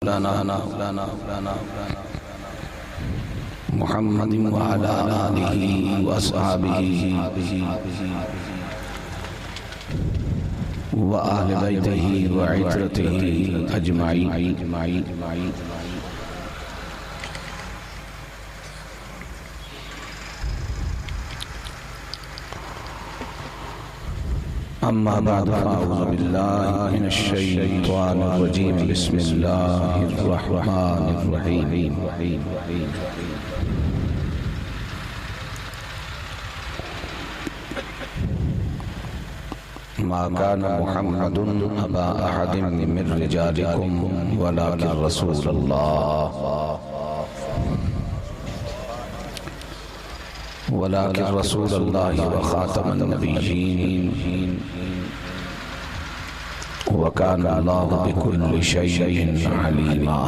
مولانا محمد وعلى آله وأصحابه وأهل بيته وعترته أجمعين. أما بعد فأعوذ بالله من الشيطان الرجيم. بسم الله الرحمن الرحيم. ما كان محمد أبا أحد من رجالكم ولكن رسول الله وخاتم النبيين وكان الله بكل شيء عليما.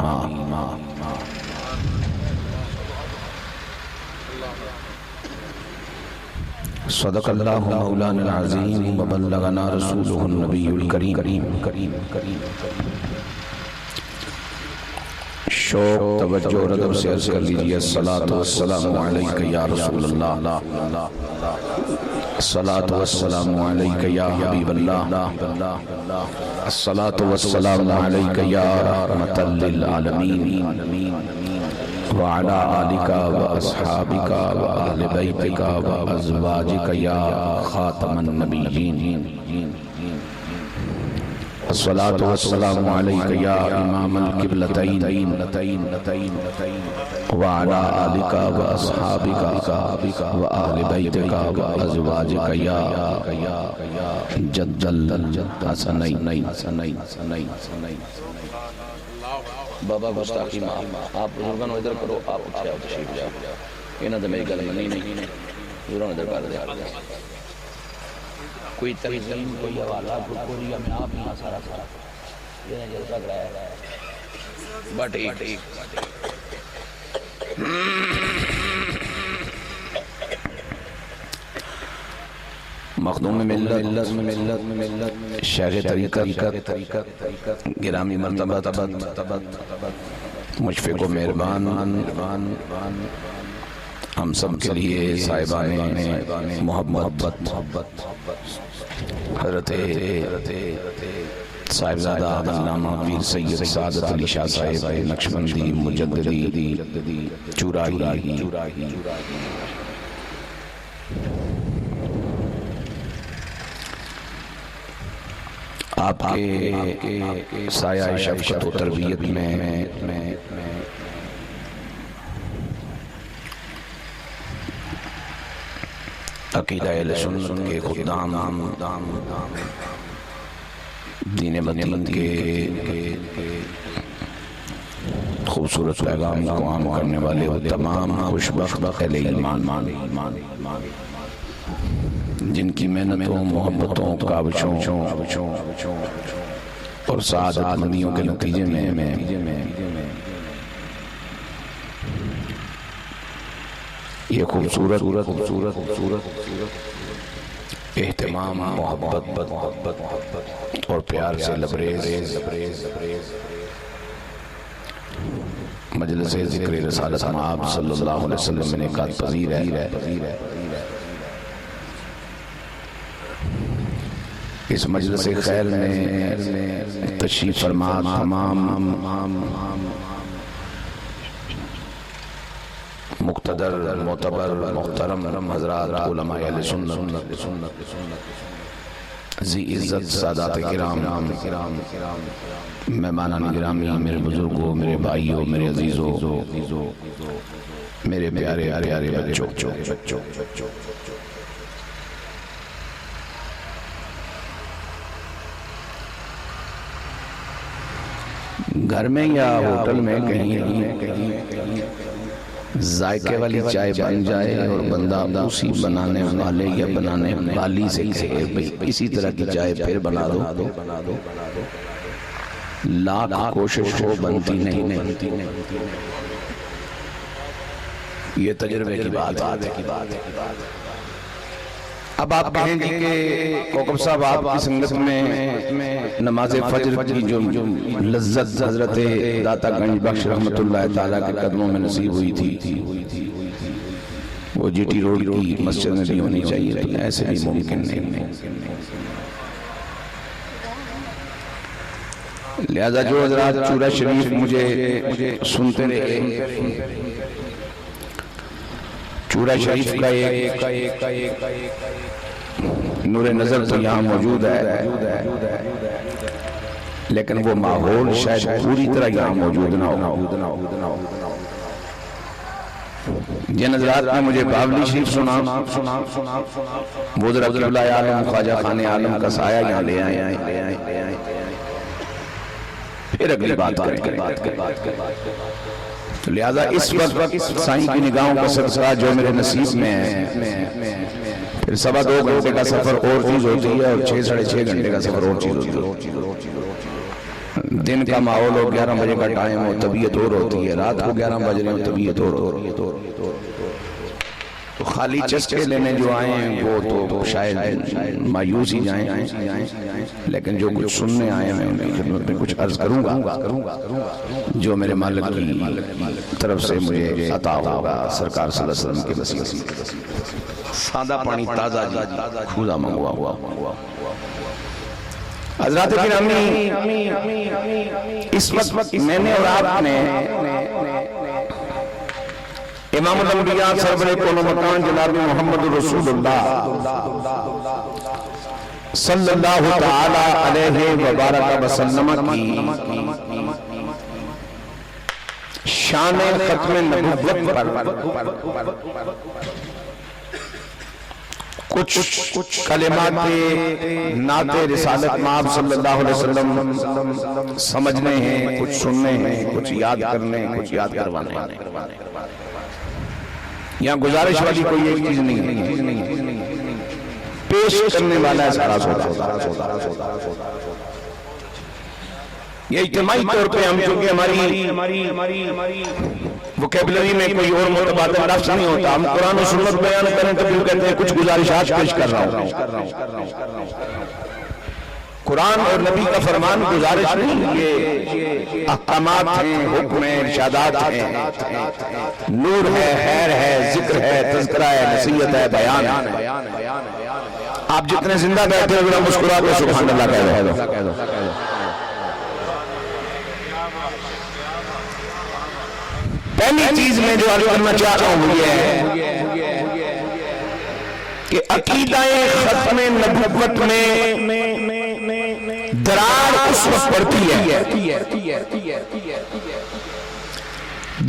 صدق الله مولانا العظيم وبلغنا رسوله النبي الكريم. شوق توجہ اور ادب سے عرض کر لیجئے الصلاة والسلام علیک یا رسول اللہ، الصلاة والسلام علیک یا حبیب اللہ، الصلاة والسلام علیک یا رحمة للعالمین، وعلى آلك وأصحابك وأهل بيتك وأزواجك يا خاتم النبيين. الصلاة والسلام عليك يا إمام القبلتين وعلى آلك وأصحابك وأهل بيتك وأزواجك يا جد الحسنين. بابا گستاخی معاف. آپ بزرگانوں ادھر کرو، آپ اٹھے آؤ تشریف جاؤ. انہاں تو میری گل منی نہیں، بزرگانوں ادھر کر دے. کوئی تنظیم، کوئی حوالہ، کوئی میں آپ یہاں سارا یہ جلسہ کرایا ہے. بٹ ایک مخدوم ملت شیخ طریقت گرامی مرتبت مشفق و مہربان ہم سب کے لیے صاحبان محبت حضرت صاحبزادہ علامہ پیر سید سعادت علی شاہ صاحب نقشبندی مجددی چوراہی، آپ کے سایہ شفقت و تربیت میں عقیدہ اہل سنت کے خدام، دین مدین کے خوبصورت پیغام کو عام کرنے والے تمام خوشبخت اہل ایمان جن کی محنتوں، محبتوں، کاوشوں اور سعادت مندیوں کے نتیجے میں یہ خوبصورت اہتمام، محبت اور پیار سے لبریز مجلس ذکر رسالت مآب صلی اللہ علیہ وسلم میں انعقاد پذیر ہے. اس مجلس خیر میں تشریف فرما تمام مقتدر، معتبر، محترم حضرات علماء اہل سنت، ذی عزت سادات کرام، مہمانان گرامی، میرے بزرگوں، میرے بھائیوں، میرے عزیزوں، میرے پیارے بچوں، گھر میں یا ہوٹل میں کہیں ذائقے والی چائے بن جائے اور بندہ اسی بنانے والے یا بنانے والی سے کہے اسی طرح کی چائے پھر بنا دو، لاکھ کوشش ہو بنتی نہیں. یہ تجربے کی بات ہے. اب آپ کہیں گے کہ کوکب صاحب آپ کی سنگت میں نماز فجر کی جو لذت حضرت داتا گنج بخش رحمت اللہ تعالیٰ کے قدموں میں نصیب ہوئی تھی وہ جی ٹی روڈ کی مسجد میں بھی ہونی چاہیے تھی، ایسے بھی ممکن نہیں۔ لہذا جو حضرات چورہ شریف مجھے سنتے رہے، چورہ شریف کا ایک نور نظر تو یہاں موجود ہے، لیکن وہ ماحول شاید پوری طرح یہاں موجود نہ ہو۔ جن حضرات نے مجھے باولی شریف سنا، وہ ذرا قبلہ عالم خواجہ خان عالم کا سایہ یہاں لے آئے، پھر اگلی بات کریں۔ تو لہذا اس وقت سائیں کی نگاہوں کا سلسلہ جو میرے نصیب میں ہے، پھر 2.25 گھنٹے کا سفر اور چیز ہوتی ہے، اور 6-6.5 گھنٹے کا سفر اور چیز ہوتی ہے۔ دن کا ماحول ہو، 11 بجے کا ٹائم ہو، طبیعت اور ہوتی ہے، رات کو 11 بج رہے ہو، طبیعت اور ہوتی ہے۔ تو خالی چسکے لینے جو آئے ہیں وہ تو شاید مایوس ہی جائیں، لیکن جو کچھ سننے آئے ہیں ان کی خدمت میں کچھ عرض کروں گا جو میرے مالک کی طرف سے مجھے عطا ہوگا سرکار صلی اللہ علیہ وسلم کے وسیلے سے۔ سادہ پانی تازہ جی کھولا منگوا ہوا۔ حضرات گرامی، اس وقت میں نے اور آپ نے امام الانبیاء سرور کون و مکان جناب محمد رسول اللہ صلی اللہ تعالی علیہ وبارک وسلم کی شان ختم نبوت پر کچھ کلمات نعت رسالت مآب صلی اللہ علیہ وسلم سمجھنے ہیں، کچھ سننے ہیں، کچھ یاد کرنے، کچھ یاد کروانے ہیں۔ یہاں گزارش والی کوئی ایک چیز نہیں ہے، پیش کرنے والا ہے سارا سودا۔ یہ اجتماعی طور پہ ہم چونکہ ہماری وکیبلری میں کوئی اور متبادل لفظ نہیں ہوتا، ہم قرآن و سنت بیان کریں تو پھر کہتے ہیں کچھ گزارشات پیش کر رہا ہوں۔ قرآن اور نبی کا فرمان گزارش نہیں، یہ احکامات ہیں، حکم ہیں، ارشادات ہیں، نور ہے، خیر ہے، ذکر ہے، تذکرہ ہے، نصیحت ہے، بیان ہے۔ آپ جتنے زندہ بیٹھے ہوئے مسکرا کے سبحان اللہ کہہ دو۔ پہلی چیز میں جو عرض کرنا چاہتا ہوں یہ ہے کہ عقیدہ ختم نبوت میں درار اس وقت پڑتی ہے،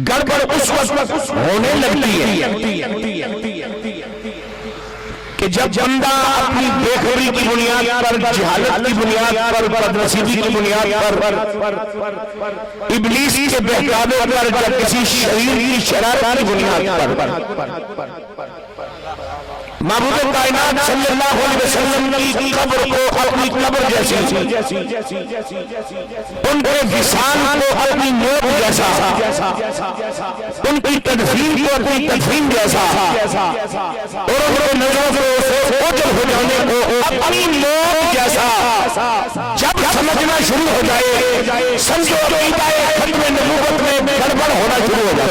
گڑبڑ اس وقت ہونے لگتی ہے کہ جب بندہ اپنی بے خبری کی بنیاد پر، جہالت کی بنیاد پر، بدنصیبی کی بنیاد پر، ابلیس کے بہکاوے پر، یا کسی شریر کی شرارت کی بنیاد پر معبود کائنات صلی اللہ علیہ وسلم کی قبر کو اپنی قبر جیسی، ان کے وصال کو اپنی موت جیسا، ان کی تدفین کو اپنی تدفین جیسا، اور ان کے نظروں سے اوجل ہو جانے کو اپنی موت جیسا جب سمجھنا شروع ہو جائے، سمجھو عقیدہ ختم نبوت میں گڑبڑ ہونا شروع ہو جائے۔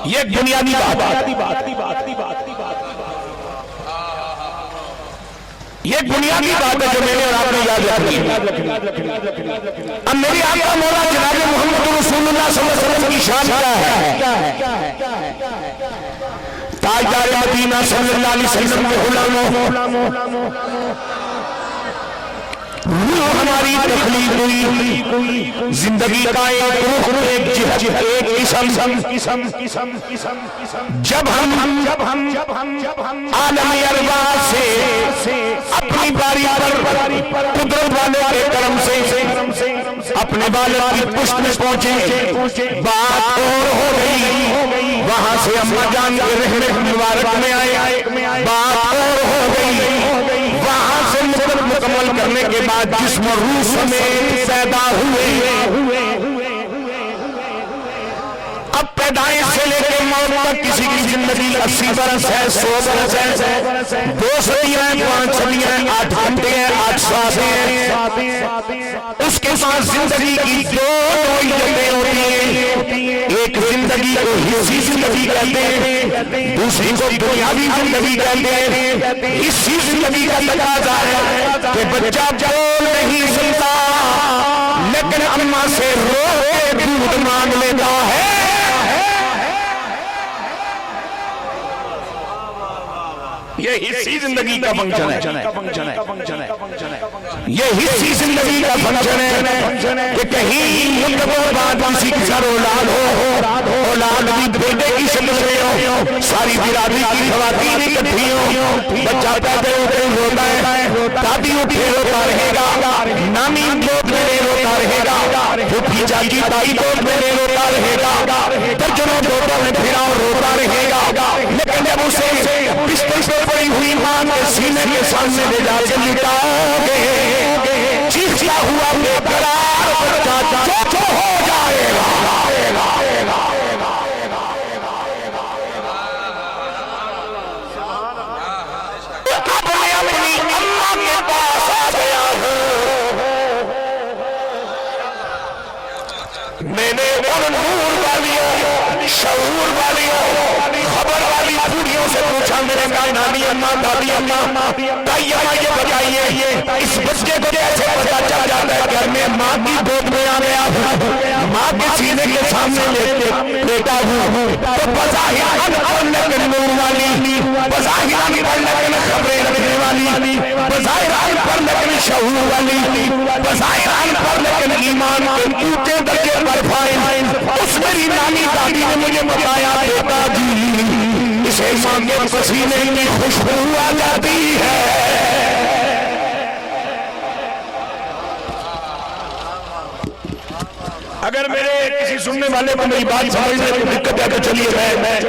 یہ بنیادی بات، یہ بنیادی بات ہے جو میں نے اور آپ نے یاد رکھنی ہے۔ اب میری آقا مولا جناب محمد رسول اللہ صلی اللہ علیہ وسلم کی شان کیا ہے؟ تاجدار مدینہ صلی اللہ علیہ وسلم کے غلاموں، روح ہماری تخلیق ہوئی، زندگی کا ایک جہت، ایک قسم، جب ہم عالم ارواح سے اپنی باری پر قدرت والے کے کرم سے اپنے والد کی پشت میں پہنچے، بات اور ہو گئی، وہاں سے اماں جان کے رحم مبارک میں آئے، بات اور ہو گئی، وہاں سے مکمل کرنے کے بعد جسم و روح سمیت پیدا ہوئے، اب پیدائش سے سے لے کے موت تک کسی کی زندگی 80 برس ہے، 100 برس ہے، 2 صدیاں ہیں، 5 صدیاں ہیں، 8 گھنٹے ہیں، 8 ساتیں ہیں، اس کے پاس زندگی کی 2 نوعیتیں ہوتی ہیں، ایک زندگی کو حصی زندگی کہتے ہیں، دوسری کو دنیاوی زندگی کہتے ہیں۔ حصی زندگی کا تقاضا ہے کہ بچہ بول نہیں سکتا لیکن اماں سے رو کے دودھ مانگ لیتا ہے۔ یہ حصی زندگی کا فنکشن ہے، یہ حصی زندگی کا فنکشن ہے کہ کہیں مدبور بعد کسی کی سر اولاد ہو، اولاد بھی بیٹے کی شکل میں ہو، ساری برادری کی خواتین اکٹھی ہوں، بچہ پیدا ہوتے روتا ہے، دادی اٹھے روتا رہے گا، نامی گود میں روتا رہے گا، پھوپھی چاچی تائی گود میں روتا رہے گا، درجنوں گودوں میں پھرا روتا رہے گا، لیکن جب اسے بستر سے پڑی ہوئی ماں کے سینے کے سامنے لے جا کے لٹاؤ گے، چیختا ہوا بے قرار بچہ چوچو ہو جائے گا۔ اپنی اماں کے پاس آ گیا ہوں، میں نے ان نور والیوں، شعور والیوں، خبر والی بوڑھیوں سے پوچھا، میرے نانی اماں، دادی اماں، تائی اماں، یہ بتائیے اس بچے کو کیسے پتا چل جاتا ہے کہ میں ماں کی گود میں آ گیا ہوں، ماں کے سینے کے سامنے لیٹا ہوں، تو بظاہر ان پڑھ لیکن نور والی، بظاہر ان پڑھ لیکن خبریں رکھنے والی، بظاہر ان پڑھ لیکن شعور والی، بظاہر ان پڑھ لیکن ایمان کے اونچے درجے پر فائز، اس میری نانی دادی نے مجھے بتایا، بیٹا جی اسے ماں کے پسینے کی خوشبو آ جاتی ہے۔ اگر میرے کسی سننے والے کو میری بات سمجھنے میں دقت ہے تو چلیے میں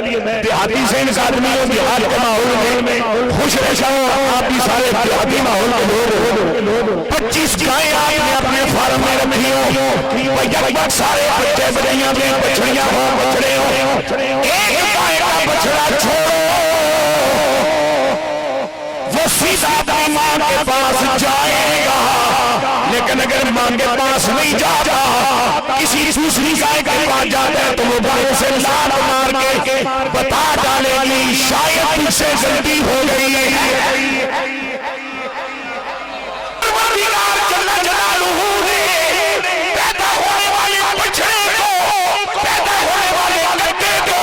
دیہاتی سے ان آدمیوں دیہات کے ماحول میں خوش رہتا ہوں، آپ بھی سارے دیہاتی ماحول کے لوگ 25 گائیں آپ نے اپنے فارم میں رکھی ہوں، یک سارے بچے بڑیاں میں بچڑیاں ہوں، بچڑے ہوں، ایک گائے کا بچڑا چھوڑو وہ سیدھا اپنی ماں کے پاس جائے گا، لیکن اگر ماں کے پاس نہیں جاتا کسی دوسری گائے کے پاس جاتا ہے تو وہ گائے سے لال مار کے بتا ڈالے گی شاید ان سے غلطی ہو گئی ہے۔ پیدا ہونے والے بچڑے کو، پیدا ہونے والے گدے کو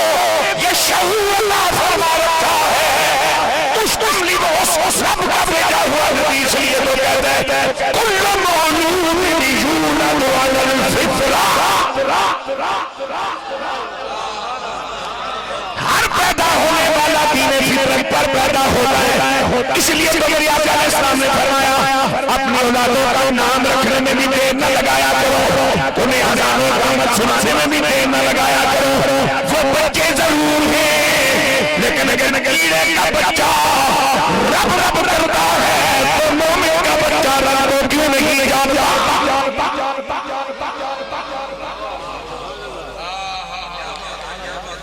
یہ شعور اللہ فرما رکھا ہے، اس کملی کو اس رب کا بیٹا ہوا نبی، اس لیے تو کہتے ہیں کل مولود یولد علی الفطرہ، ہر پیدا ہونے والا دین فطرت پر پیدا ہوتا ہے، اس لیے تو میری آقا علیہ السلام نے فرمایا اپنی اولادوں کا نام رکھنے میں بھی دیر نہ لگایا کرو، انہیں ہزاروں رحمت سنانے میں بھی دیر نہ لگایا کرو، وہ بچے ضرور ہیں لیکن اگر کیڑے کا بچہ رب رب کرتا ہے تو مومن کا بچہ رب کو کیوں نہیں جاتا؟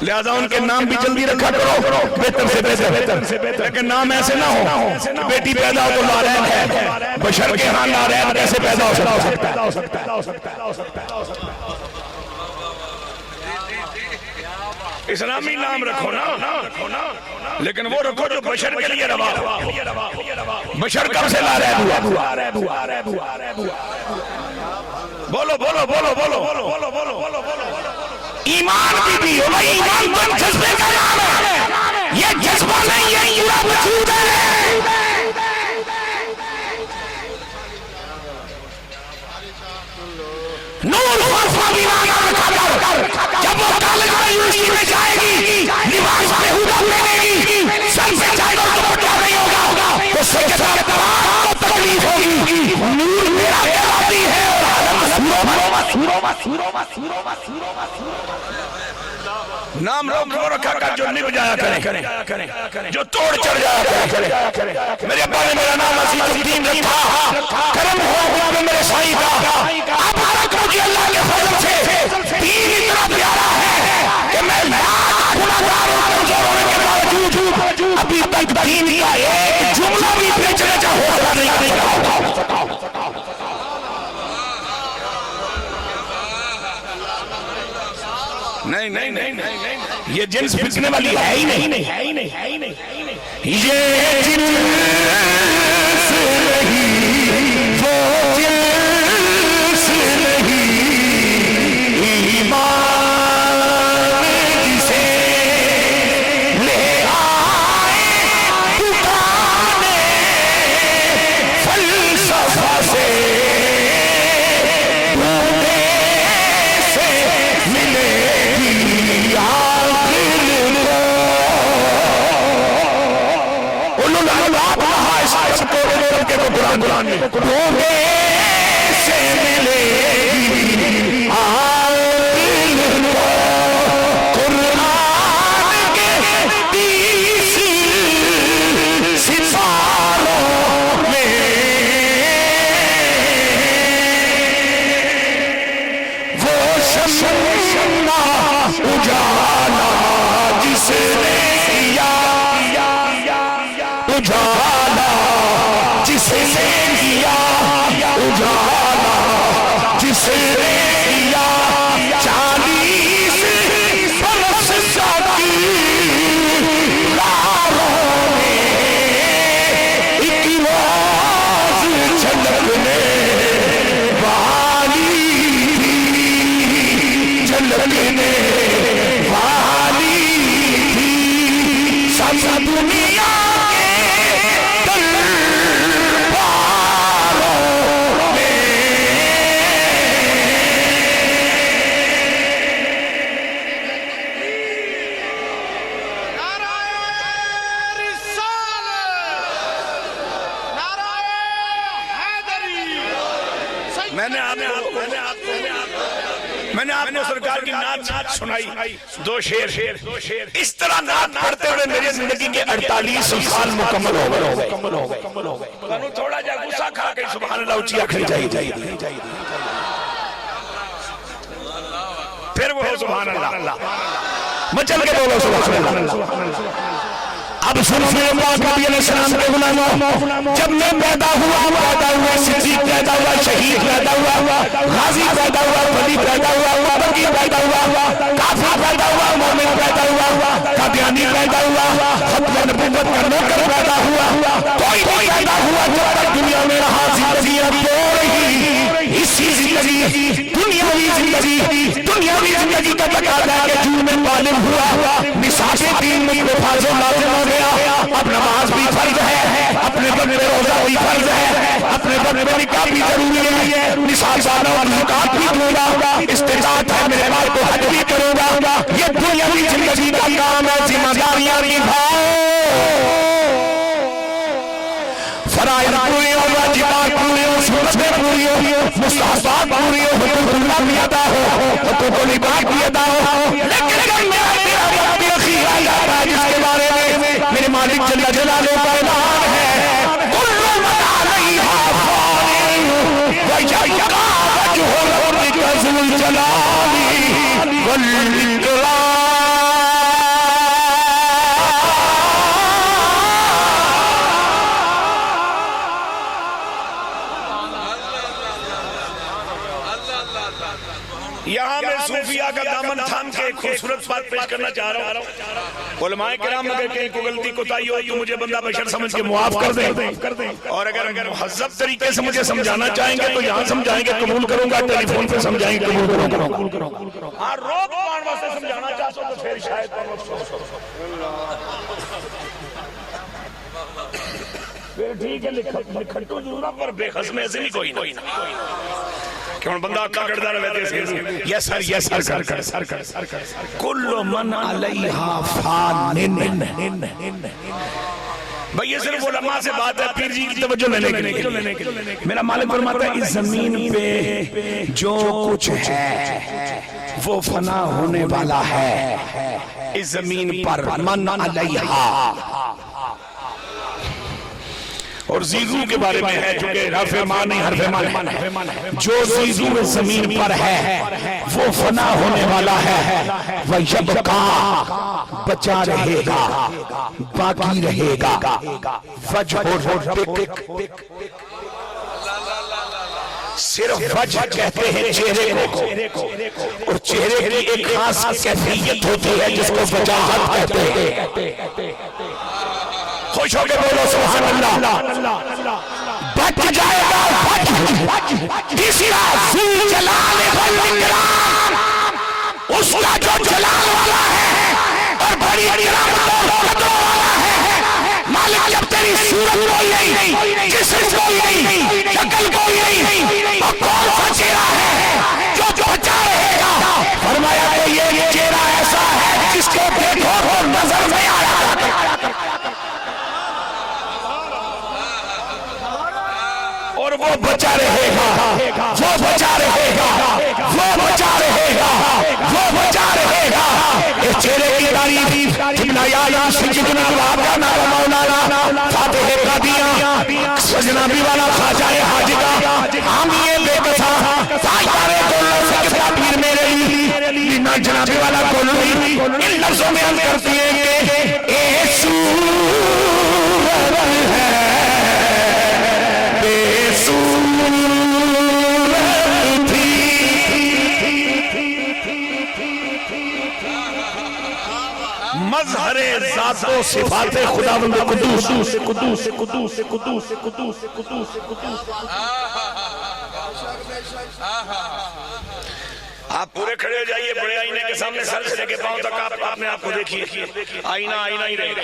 لہذا ان کے نام بھی جلدی رکھا کرو، بہتر سے بہتر، لیکن نام ایسے نہ ہو بیٹی پیدا ہو تو لارین ہے، بشر کے ہاں لارین کیسے پیدا ہو سکتا ہے؟ اسلامی نام رکھو نا، لیکن وہ رکھو جو بشر کے لیے روا ہو۔ بشر کب سے لارین ہوا؟ بولو بولو بولو بولو بولو بولو ایمان بھی ہو، ایمان تو جذبے کا نام ہے، یہ جذبہ نہیں ہے، یہ وجود ہے۔ نور فرفا دیوانا رکھا کر، جب وہ کالج میں یونیورسٹی میں جائے گی، لباس پہ ہودہ پہنے گی، سر سے چادر دوپٹہ نہیں ہوگا، تو سجدہ دوار کو تکلیف ہوگی، نور میرا کہلاتی ہے اور نام رو رکھا کر جو نب جایا کریں، جو توڑ چڑھ جایا کریں۔ میرے ابا نے میرا نام عزیز الدین رکھا، کرم ہوا ہوا میرے سائی کا، اب رکھو کہ اللہ کے فضل سے دین اتنا پیارا ہے کہ میں نہیں نہیں نہیں، یہ جنس بکنے والی ہے ہی نہیں، یہ جنس نہیں، وہ جنس نہیں، ایمان جسے لے آئے دکانے فلسفہ سے ڈھونڈے سے ملے گی عاقل کو قرآن کے 30 ستاروں میں وہ شمع اجالا جس نے کیا اجالا جس نے کیا اجالا جس نے کیا 40 برس کی راہوں میں ایک روز جھلکنے والی تھی، جھلکنے والی تھی سب دنیا میں نے آپ کو سرکار کی نعت سنائی، 2 شعر، اس طرح نعت پڑھتے ہوئے میری زندگی کے 48 سال مکمل ہو گئے۔ تھوڑا جا غصہ کھا کے سبحان اللہ اچھی آخری چاہیے، پھر وہ سبحان اللہ مچل کے بولو سبحان اللہ۔ اب سنو میرے پاک نبی علیہ السلام کے غلاموں، جب میں پیدا ہوا صدیق پیدا ہوا، شہید پیدا ہوا، غازی پیدا ہوا، ولی پیدا ہوا، بغی پیدا ہوا، کافر پیدا ہوا، مومن پیدا ہوا، قادیانی پیدا ہوا، ختم نبوت کا نوکر پیدا ہوا، کوئی پیدا ہوا جب تک دنیا میں رہا زندگی اب ہو رہی، اسی زندگی دنیاوی زندگی کا تقاضا ہے کہ جو میں بالغ ہوا، نصاب دین میں حفاظ و لازم ہو گیا، اب نماز بھی فرض ہے، اپنے بڑے روزہ بھی فرض ہے، اپنے بڑے نکاح بھی ضروری ہے، نصاب سالوں اور زکات بھی دوں گا، استطاعت ہے میرے مال کو حج بھی کروں گا، یہ دنیاوی زندگی کا کام ہے، ذمہ داریاں نبھاؤ، فرائض پوری ہو، واجبات پوری ہو، سنتیں پوری ہو، مستحبات پوری ہو، حقوق اللہ بھی ادا ہو، حقوق العباد بھی ادا ہو، لیکن اگر میرا وقت اخیر آ جاتا ہے جس کے بارے میں میرے مالک جل جلالہ کا اعلان ہے، کل من علیہا فان ویبقی وجہ ربک ذو الجلال والاکرام۔ یہاں میں صوفیاء کا دامن تھام کے ایک خوبصورت بات پیش کرنا چاہ رہا ہوں۔ علماء کرام اگر کہیں کوئی غلطی کوتاہی ہو تو مجھے بندہ بشر سمجھ کے معاف کر دیں، اور اگر مہذب طریقے سے مجھے سمجھانا چاہیں گے تو یہاں سمجھائیں گے، قبول کروں گا، ٹیلی فون پہ سمجھائیں گے، قبول کروں گا۔ ہاں روک پان واسطے سمجھانا چاہتا ہوں تو پھر شاید پھر ٹھیک ہے، لکھٹو ضرور پر بے خصم ایسے نہیں کوئی نہ کہ ان بندہ اکا کردہ رہتے ہیں، یس سر یس سر کر کل من علیہا فان۔ بھئی یہ صرف علماء سے بات ہے، پیر جی کی توجہ لینے کے لیے میرا مالک فرماتا ہے اس زمین پہ جو کچھ ہے وہ فنا ہونے والا ہے، اس زمین پر من علیہا، اور زیزو کے بارے میں ہے جو کہ حرف معنی حرف معنی ہے، جو زیزو زمین پر ہے وہ فنا ہونے والا ہے، وَيَبْقَى بچا رہے گا، باقی رہے گا، وَجْهُ رَبِّكَ صرف وجہ کہتے ہیں چہرے کو، اور چہرے کی ایک خاص کیفیت ہوتی ہے جس کو وجاہت کہتے ہیں۔ خوش ہو کے بولو سبحان اللہ۔ بچ جائے گا تیسرا ذو جلال والاکرام، اس کا جو جلال والا ہے اور بڑی کرامت اور قدر والا ہے۔ مالک جب تیری صورت کوئی نہیں، جسم کوئی نہیں، شکل کوئی نہیں، تو کون سا چہرہ ہے جو بچا رہے گا؟ فرمایا کہ یہ چہرہ ایسا ہے جس کو دیکھو تو نظر میں آیا اور وہ بچا رہے گا، وہ بچا رہے گا، وہ بچا رہے گا، وہ بچا رہے گا۔ اس چہرے کی تعریف جتنا یاد سجدنا وعدہ نارا مولانا فاتح قادیاں سجنابی والا خواجہ حاج کا حامیے بے قصا تاجدار دولت سے کتا پیر میرے لینا جنابی والا کلوی ان لفظوں میں عرض کرتی ہے کہ اے صورت ہے بے صورت تھی مظہر ذات و صفات خداوند قدوس قدوس قدوس قدوس قدوس قدوس قدوس۔ آپ پورے کھڑے ہو جائیے بڑے آئینے کے سامنے سر سے لے کے پاؤں تک آپ اپنے آپ کو دیکھیے۔ آئینہ آئینہ ہی رہے گا،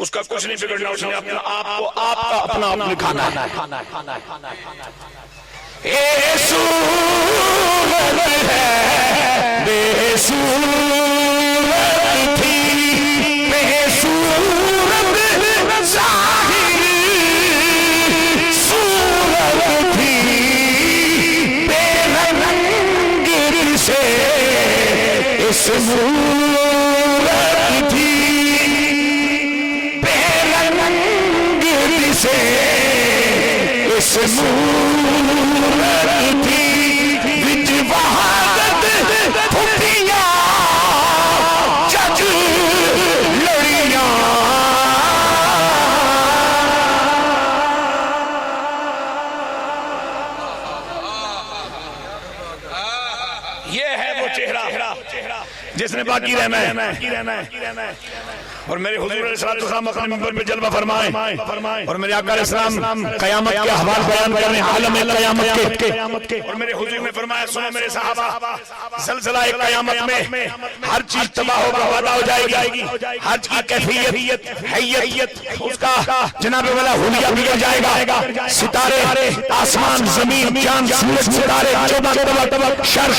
اس کا کچھ نہیں بگڑنا، اس نے اپنا آپ کو آپ کا اپنا آپ نکھانا ہے۔ اے صورت ہے بے صورت تھی، بے صورت ظاہر صورت تھی، بے رنگ سے اس صورت تھی، بے رنگ سے اس صورت تھی، وچ وحدت پھٹیاں جج لڑیاں۔ یہ ہے وہ چہرہ جس نے باقی رہنا ہے۔ اور میرے حضور علیہ السلام اپنے منبر پہ جلوہ فرمائیں، اور میرے آقا علیہ السلام قیامت کے احوال بیان کرنے عالم قیامت کے، اور میرے حضور نے فرمایا سنو میرے صحابہ، زلزلہ قیامت میں ہر چیز تباہ و برباد ہو جائے گی، ہر چیز کی کیفیت حیت اس کا جناب والا حلیہ بگڑ جائے گا، ستارے آسمان زمین چاند سورج ستارے 14 طبق شر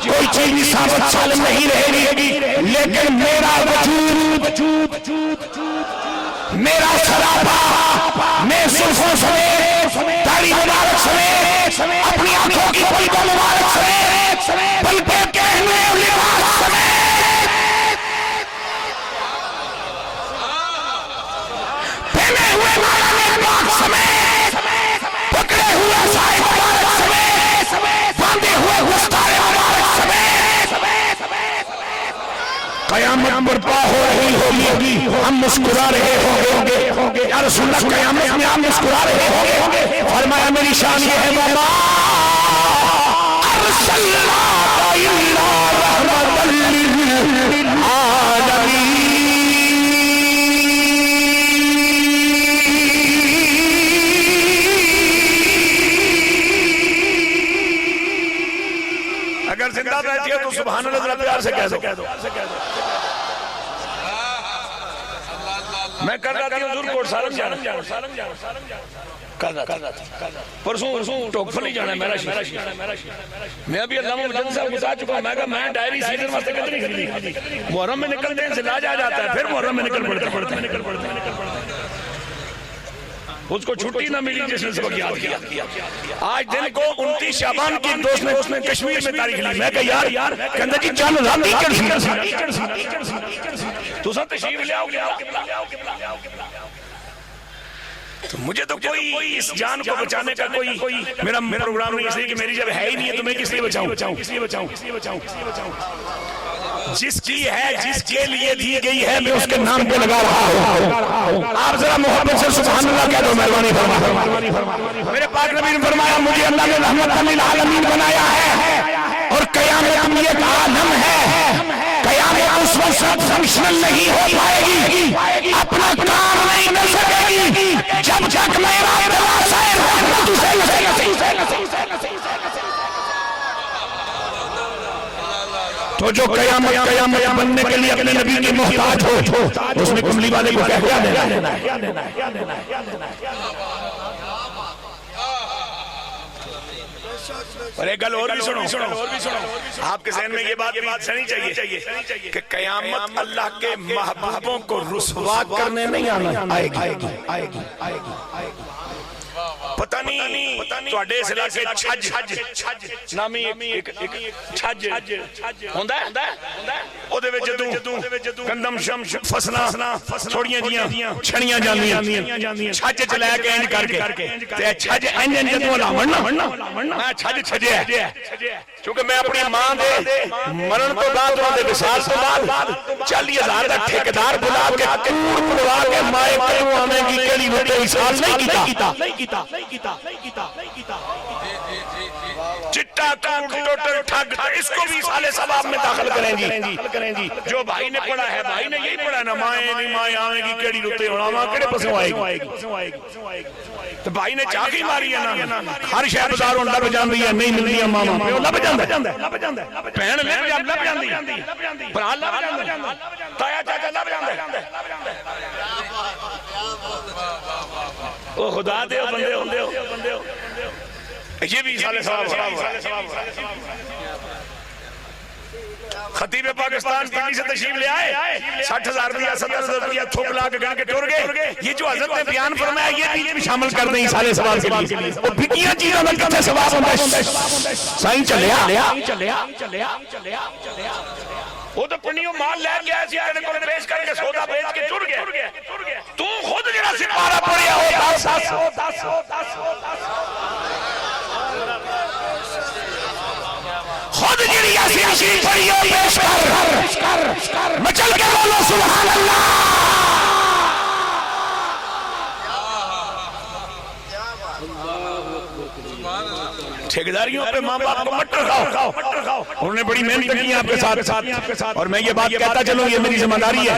کوئی چیز ثابت سالم نہیں رہے گی، لیکن میرا وجود میرا سراپا میں زلفوں سمیت داڑھی مبارک سمیت اپنی آنکھوں کی پلکوں مبارک سمیت بلکہ کہنے لباس سمیت پہنے ہوئے مولانا پاک سمیت پکڑے ہوئے صاحب مبارک سمیت باندھے ہوئے گستار مبارک سمیت قیامت برپا ہو رہی ہوگی، ہم مسکرا رہے ہوں گے، یا رسول اللہ قیامت میں ہم مسکرا رہے ہوں گے۔ فرمایا میری شان یہ ہے وَمَا أَرْسَلْنَاكَ إِلَّا رَحْمَةً لِّلْعَالَمِينَ۔ اگر زندہ بیٹھی ہے تو سبحان اللہ ذرا پیار سے کہہ دو۔ میں کر رہا تھی حضور کوٹ سالم جانا پرسوں ٹوکفلی جانا ہے میرا شیخ، میں ابھی علامہ مجدد صاحب بتا چکا ہوں، میں کہا میں ڈائری سیزن واسطے کتنی خریدی، محرم میں نکلتے ہیں زلاج آ جاتا ہے، پھر محرم میں نکل پڑتے ہیں، اس کو چھٹی نہ ملی جس نے سبق یاد کیا۔ آج دن کو 29 شعبان کی دوست نے کشمیر میں تاریخ لی، میں کہا یار کہندہ جی چند راتی کرسی تو سب تشریف لے آؤ، تو مجھے تو کوئی اس جان کو بچانے کا کوئی میرا پروگرام نہیں، اس لیے کہ میری جب ہے ہی نہیں ہے تو میں کس لیے بچاؤں۔ جس کی ہے جس کے لیے دی گئی ہے میں اس کے نام پہ لگا رہا ہوں. آپ ذرا محبت سے سبحان اللہ کہہ دو. مہربانی فرما. میرے پاک نبی نے فرمایا مجھے اللہ نے رحمت للعالمین بنایا ہے اور قیامت میں ایک عالم ہے. قیامت اس وقت فنکشنل نہیں ہو پائے گی, اپنا کام نہیں کر سکے گی جب تک میرا تو جو قیامت بننے کے لیے اپنے نبی کی محتاج ہو اس میں کملی والے کو کیا دینا ہے. اور ایک گل اور بھی سنو, آپ کے ذہن میں یہ بات سنی چاہیے کہ قیامت اللہ کے محبوبوں کو رسوا کرنے نہیں آئے گی. پتہ نہیں تواڈے اس علاقے چھج نامی ایک چھج ہوندا ہے او دے وچ جدوں گندم شم فصلاں تھوڑیاں جیاں چھڑیاں جاندیاں چھج چ لے کے انج کر کے تے چھج انج جدوں لاون نا میں چھج چھجیا کیونکہ میں اپنی ماں دے مرن تو بعد انہاں دے وصال تو بعد 40,000 دا ٹھیکیدار بلا کے کوڑ پڑوا کے مائے کیوں آویں گی کیڑی وچ وصال نہیں کیتا چٹا ٹوٹل ٹھگ اس کو بھی سالے ثواب میں داخل کریں گی. جو بھائی نے پڑھا ہے بھائی نے یہی پڑھا نا مائیں نہیں مائیں آویں گی کیڑی رتے ہونا ماں کیڑے پسوں آئے گی. تو بھائی نے چاقی ماری ہے نا ہر شے بازاروں لب جاندی ہے نہیں ملدی ماما پیو لب جاندا بہن لب جاندی بھرا لب جاندا تایا چاچا لب جاندا. او خدا دے بندے ہو یہ بھی سالے ثواب. خطیب پاکستان دلی سے تشریف لے آئے 60,000 روپیہ 70,000 روپیہ تھوک لا کے گن کے ٹر گئے. یہ جو حضرت نے بیان فرمایا یہ بھی شامل کر دیں سالے ثواب کے لیے. اور پھکیاں چیزوں میں کتنے ثواب ہوتا ہے. سائیں چلیا وہ تو پنیوں مال لے گیا سی تیرے کو پیش کر کے سودا بیچ کے ٹر گیا. تو خود جڑا سپارہ پڑیا ہو 10 خود جڑی یاسین شریف پڑھی ہو پیش کر مچل کے بولو سبحان اللہ. ٹھیکیداریوں پہ ماں باپ کو مٹر کھاؤ. انہوں نے بڑی محنت کی آپ کے ساتھ اور میں یہ بات کہتا چلوں یہ میری ذمہ داری ہے.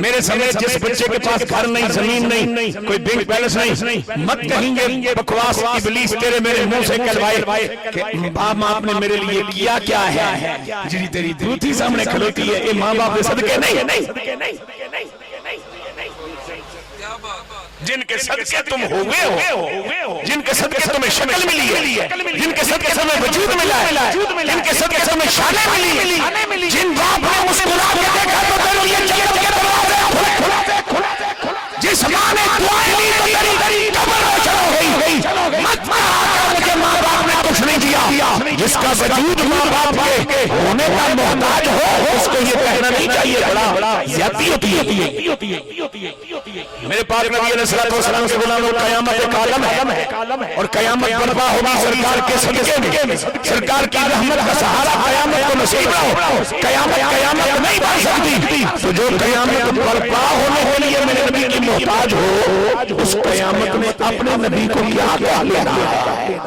میرے سمیت جس بچے کے پاس گھر نہیں زمین نہیں کوئی بینک بیلنس نہیں مت کہیں گے بکواس ابلیس تیرے میرے منہ سے کہلوائے کہ باپ آپ نے میرے لیے کیا کیا ہے. جی تیری دوتی سامنے کھلوتی ہے یہ ماں باپ کے صدقے نہیں. جن کے صدقے تم ہوئے ہو جن کے صدقے تمہیں شکل ملی ہے جن کے صدقے تمہیں وجود ملا ہے جن کے صدقے تمہیں شانیں ملی جن باپ نے مسکرا کے دیکھا تو تیرے لیے جنت کے دروازے کھلے جس ماں نے دعائیں لی تو تیری قبر روشن ہو گئی. مت مجھے ماں باپ نے کچھ نہیں دیا. جس کا وجود ماں باپ کے ہونے کا محتاج ہو اس کو یہ کہنا نہیں چاہیے بڑا زیادتی ہوتی ہے. میرے پاک نبی علیہ السلام کے غلاموں قیامت ایک عالم ہے اور قیامت برپا ہوگی سرکار کے صدقے میں. سرکار کی رحمت کا سہارا قیامت کو نصیب نہ ہو. قیامت نہیں بن سکتی. تو جو قیامت برپا ہونے کے لیے میرے نبی کی محتاج ہو اس قیامت میں اپنے نبی کو کیا لینا ہے.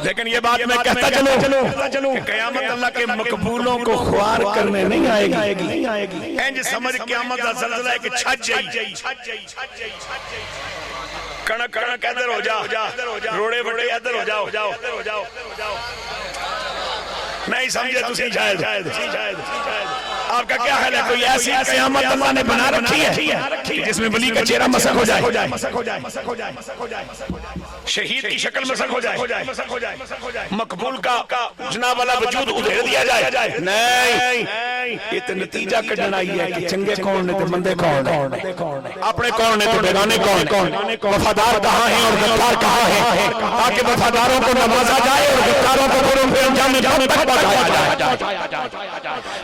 لیکن یہ بات میں کہتا چلوں کہ قیامت اللہ کے مقبولوں کو خوار کرنے نہیں آئے گی. انج سمجھ قیامت کا زلزلہ ہے کہ چھج جائی کڑک ادھر ہو جا روڑے وڑے ادھر ہو جاؤ نہیں سمجھے تسی شاید آپ کا کیا خیال ہے کوئی ایسی قیامت اللہ نے بنا رکھی ہے جس میں ولی کا چہرہ مسخ ہو جائے شہید کی شکل مسخ ہو جائے مقبول کا جناب والا وجود ادھیر دیا جائے. نہیں یہ تو نتیجہ کڈن آئی ہے کہ چنگے کون نے تو مندے کون ہیں اپنے کون نے تو بیگانے کون وفادار کہاں ہیں اور غدار کہاں ہیں تاکہ وفاداروں کو نوازا جائے اور غداروں کو بروں پہ انجام تک پہنچایا جائے.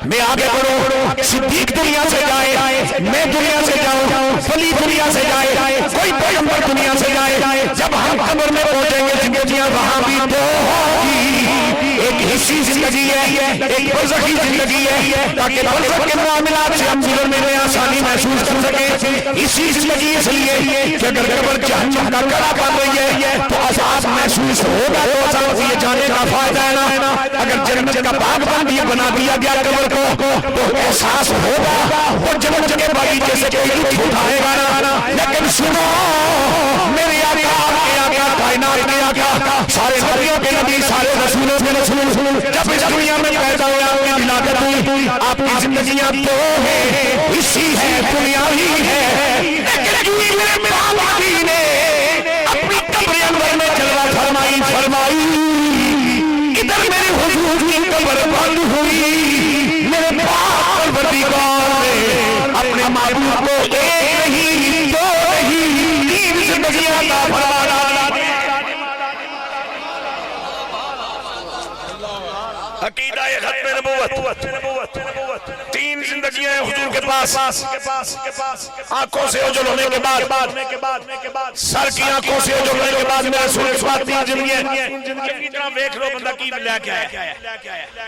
میں آگے بڑھوں صدیق دنیا سے جائے میں دنیا سے جاؤں ولی دنیا سے جائے کوئی پیغمبر دنیا سے جائے جب ہم قبر میں پہنچیں گے زندگیاں وہاں بھی تو ہوگی. ایک حصہ حصی زندگی ہے، ایک برزخی زندگی ہے، تاکہ برزخ کے معاملات سے ہم گزرنے میں آسانی محسوس کر سکیں. اسی زندگی اس لیے کہ اگر قبر جہنم کا کڑا بن رہی ہے تو عذاب محسوس ہوگا تو عذاب یہ جانے کا فائدہ ہے نا. اگر جنت کا باغ بنا دیا گیا قبر کو تو احساس ہوگا وہ جنت کے باغیچے سے کوئی لطف اٹھائے گا نا. لیکن سنو میرے آقا آپ کے آقا کائنات کے آقا سارے نبیوں کے نبی سارے رسولوں کے رسول جب اس دنیا میں پیدا ہوئے آپ کی ولادت ہوئی آپ کی زندگیاں دو ہیں اسی ہے دنیاوی ہے. لیکن میرے مولا نے اپنی قبر انور میں جلوہ فرمائی ادھر میرے حضور کی قبر بند ہوئی. میرے پاک پروردگار نے اپنے معبود کو ایک نہیں دو نہیں تین زندگیاں عطا فرمایا. عقیدہ ختم نبوت تین زندگیاں ہیں حضور کے پاس. آنکھوں سے اوجھل ہونے کے بعد سر کی آنکھوں سے اوجھل ہونے کے بعد میرے رسول کے پاس تین زندگیاں. اتنا دیکھ لو بندہ کی لے کے آیا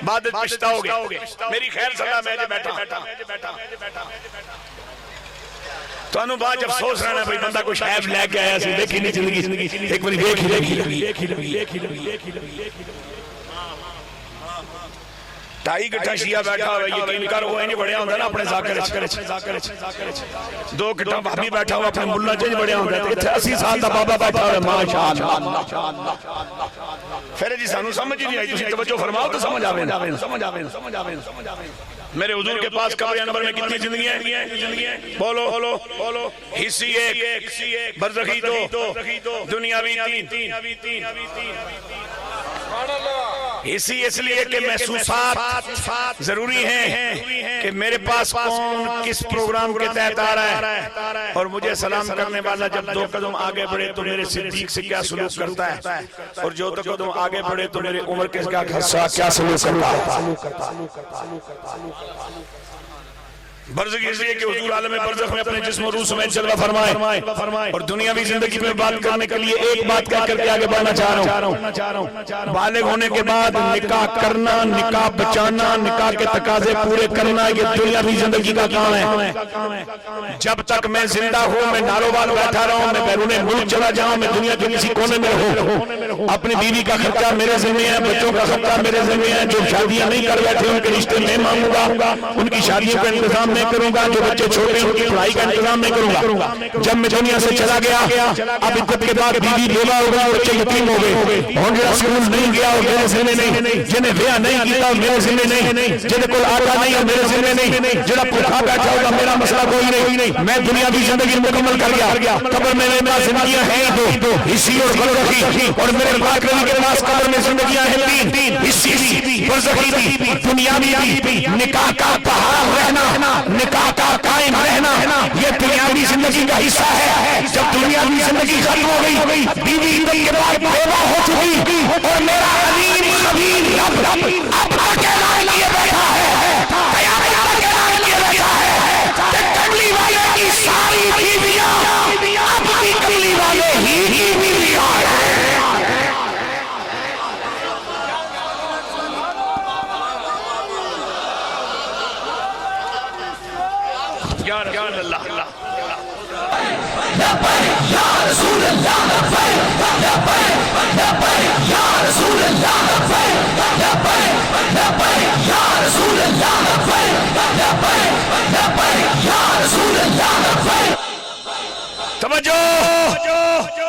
بعد پچھتاؤ گے. میری خیر صلاح میں بیٹھا تو انو بات جب سوچ رہا ہے بھئی بندہ کوئی شاید لے کے آیا سی دیکھی نہیں زندگی ایک باری دیکھی ٹائی گٹھا شیعہ بیٹھا ہوا یقین کر وہ نہیں بڑھیا ہوندہ نا اپنے ذاکر دو گٹھا بھابی بیٹھا ہوا اپنے ملہ جج بڑھیا ہوندہ ہے 80 سال تا بابا بیٹھا ہوا ماشاءاللہ. پھر جی سانو سمجھ نہیں آئی تسی توجہ فرماؤ تو سمجھ آویں. میرے حضور کے پاس قبر انور میں کتنی زندگیاں ہیں بولو حصی ایک برزخی دو دنیاوی تین. اسی اس لیے کہ محسوسات ضروری ہیں کہ میرے پاس کون کس پروگرام کے تحت آ رہا ہے اور مجھے سلام کرنے والا جب دو قدم آگے بڑھے تو میرے صدیق سے کیا سلوک کرتا ہے اور جو دو قدم آگے بڑھے تو میرے عمر کے کیا سلوک کرتا ہے. برزخ اس لیے کہ حضور عالم برزخ میں اپنے جسم و روح سمیت جلوہ فرمائے اور دنیاوی زندگی میں بات کرنے کے لیے ایک بات کہہ کر کے آگے بڑھنا چاہ رہا ہوں. بالغ ہونے کے بعد نکاح کرنا نکاح بچانا نکاح کے تقاضے پورے کرنا یہ دنیاوی زندگی کا کام ہے. جب تک میں زندہ ہوں میں ناروبال بیٹھا رہا ہوں میں بیرون ملک چلا جاؤں میں دنیا کے کسی کونے میں رہوں اپنی بیوی کا خرچہ میرے ذمہ ہے بچوں کا خرچہ میرے ذمہ ہے. جو شادیاں نہیں کر بیٹھے ان کے رشتے میں مانگوں گا ان کی شادیوں کا انتظام کروں گا. جو بچے چھوٹے ان کی پڑھائی کا انتظام نہیں کروں گا. جب میں دنیا سے چلا گیا اب عدت کے بعد بیوی بیوہ ہو گئی بچے یتیم ہو گئے اور جو اسکول نہیں گیا اور میرے ذمہ نہیں جنہیں بیاہ نہیں کیتا اور میرے ذمہ نہیں جنہیں کوئی آتا نہیں اور میرے ذمہ نہیں جنہیں بھوکا بیٹھا ہوگا میرا مسئلہ کوئی نہیں. میں دنیا کی زندگی مکمل کر گیا. قبر میں میرا زندگیاں ہیں دو حصی اور برزخی اور میرے پاک نبی کے پاس قبر میں زندگیاں ہیں تین حصی بھی برزخی بھی دنیاوی بھی. نکاح کا بحال رہنا نکاح کا قائم رہنا یہ دنیاوی زندگی کا حصہ ہے. جب دنیاوی زندگی ختم ہو گئی بیوی عدت کے بعد بیوہ ہو چکی اور میرا علیم خبیر رب اب اکیلا لیے بیٹھا ہے قیامت اکیلا لیے بیٹھا ہے کہ کملی والے کی ساری بیویاں اب بھی کملی والے ہی بیویاں ہیں. یا اللہ یا رسول اللہ یا رسول اللہ یا رسول اللہ یا رسول اللہ. توجہ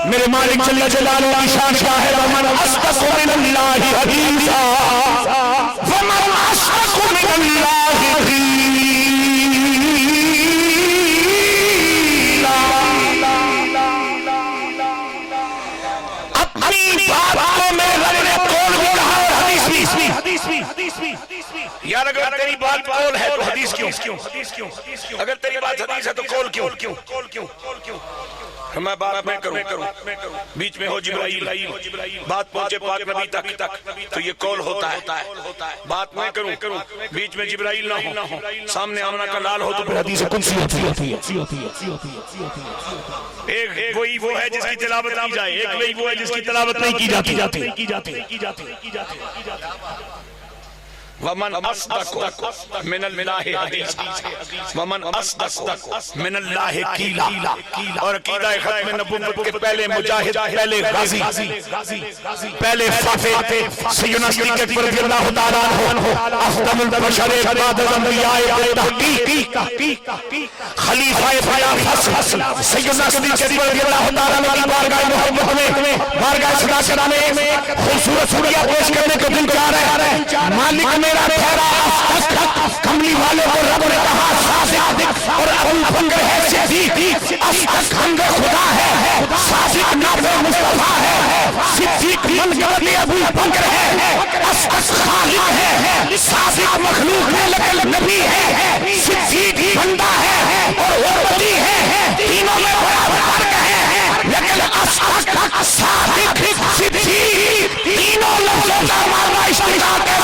میرے مالک جل جلالہ کی شان کیا ہے. ومن اصدق من اللہ حدیثا ومن اصدق من اللہ حدیثا. یار اگر تیری بات قول ہے تو حدیث کیوں اگر تیری بات حدیث ہے تو قول کیوں میں بات میں کروں بیچ میں ہو جبرائیل بات پہنچے پاک نبی تک تو یہ قول ہوتا ہے. بات میں کروں بیچ میں جبرائیل نہ ہو سامنے آمنہ کا لال ہو تو پھر حدیث قدسی ہوتی ہے. ایک وہی وہ ہے جس کی تلاوت کی جائے ایک وہی وہ ہے جس کی تلاوت نہیں کی جاتی. ومن اصدق من اللہ حدیثا ومن اصدق من اللہ قیلا. اور عقیدہ ختم نبوت کے پہلے مجاہد، پہلے غازی، پہلے فاتح سیدنا صدیق اکبر رضی اللہ تعالیٰ عنہ افضل البشر بعد الانبیاء بالتحقیق خلیفہ فصل سیدنا صدیق اکبر رضی اللہ تعالیٰ عنہ کی بارگاہ محمد میں بارگاہ صداقت میں خوبصورت سوریہ پیش کرنے کو دل چاہ رہا ہے. مالک میرا ٹھہرا اصدق، کملی والے کو رب نے کہا صادق، اور ابو بکر ہے صدیق. اصدق حمد خدا ہے، صادق نافع مصطفیٰ ہے، صدیق منقبت ابو بکر ہے، اصدق خالق ہے، صادق مخلوق ہے لیکن نبی ہے، صدیق بندہ ہے اور امتی ہے. تینوں میں بڑا فرق ہے لیکن اصدق صادق صدیق تینوں لفظوں کا معنی اشتقاق ہے.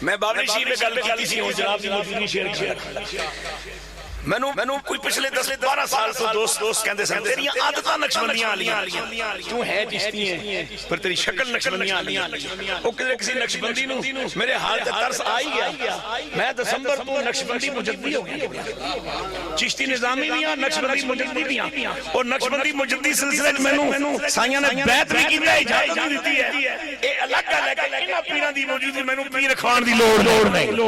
میں بابری شیف میں گل کی تھی جناب کی موجودگی شیئر کیا. میں کوئی پچھلے 10-12 سال سے دوست کہندے سن تیری عادتاں نقشبندیاں والیاں، تو ہے چشتی ہیں پر تیری شکل نقشبندیاں والیاں. او کسی نقشبندی نو میرے حال تے ترس آئی گیا. میں دسمبر تو نقشبندی مجددی ہو گیا، چشتی نظامی دیاں نقشبندی مجددی دیاں. اور نقشبندی مجددی سلسلے میں نو سائیاں نے بیعت بھی کیتا ہے، اجازت بھی دیتی ہے. اے الگ گل ہے کہ انہاں پیراں دی موجودگی مینوں پیر رکھوان دی لوڑ نہیں.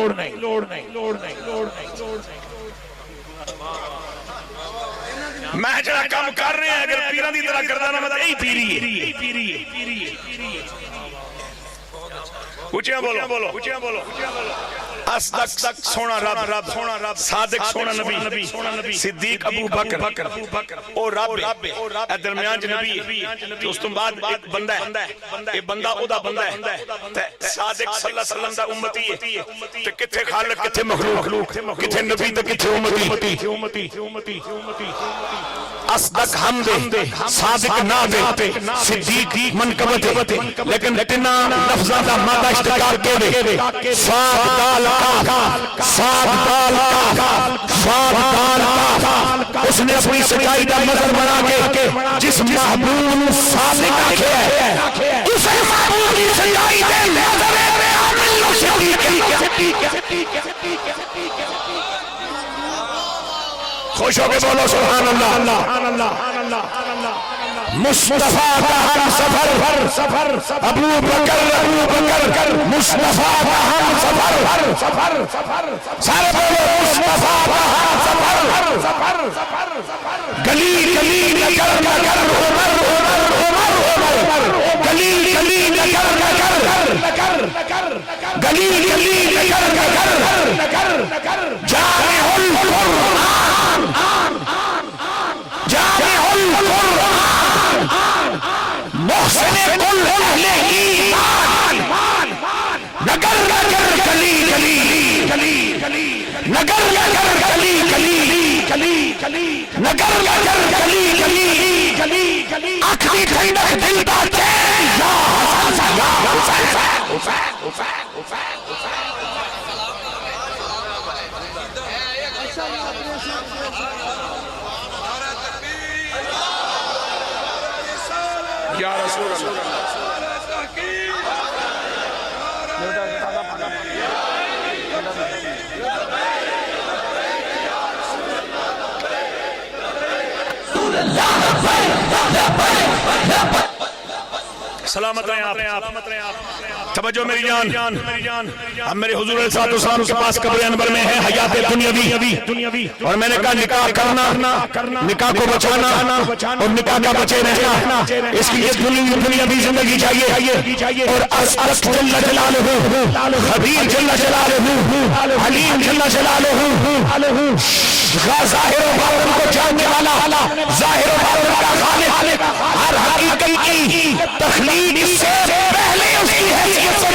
میں جڑا کام کر رہے ہیں اگر پیران دی طرح کردہ نہ مطلب یہی پیری ہے. اچھا بولو. اصدق سونا رب، صادق سونا نبی، صدیق ابو بکر اور رب اے درمیان نبی. تو اس تو بعد ایک بندہ ہے، یہ بندہ او دا بندہ ہے. صادق صلی اللہ علیہ وسلم دا امتی ہے. تو کتھے خالق کتھے مخلوق، کتھے نبی تو کتھے امتی. اصدق حمد، صادق نعت، صدیق منقبت. لیکن تینا لفظاں دا مادہ اشتقاق کے دے صاد دال کا اس نے اپنی سچائی دا مظہر بنا کے جس محبوب صادق آکھیا ہے اسے محبوب کی سچائی دے مظہر ہے. عامل صدیق خوش ہو کے بولو سبحان اللہ. مصطفیٰ کا ہم سفر ابو بکر مصطفیٰ کا ہم سفر سارے بولو مصطفیٰ کا ہم سفر. گلی نگر گلی جامع القرآن محسن کل اہل ایمان. نگر گلی اکھلی ٹھنڈک دل دا چین یا یا رسول اللہ. سلامت رہیں آپ. توجہ میری جان. اب میرے حضور علیہ السلام کے پاس قبر انور میں ہے حیات دنیاوی. اور میں نے کہا نکاح کرنا، نکاح کو بچانا اور نکاح کا بچے رہنا، اس کی دنیاوی زندگی چاہیے. اور اصدق جل جلالہ، خبیر جل جلالہ، علیم جل جلالہ، ظاہر و باطن کو جاننے والا، ظاہر و باطن کا خالق، ہر حقیقت کی تخلیق سے پہلے اس کی حیثیت کو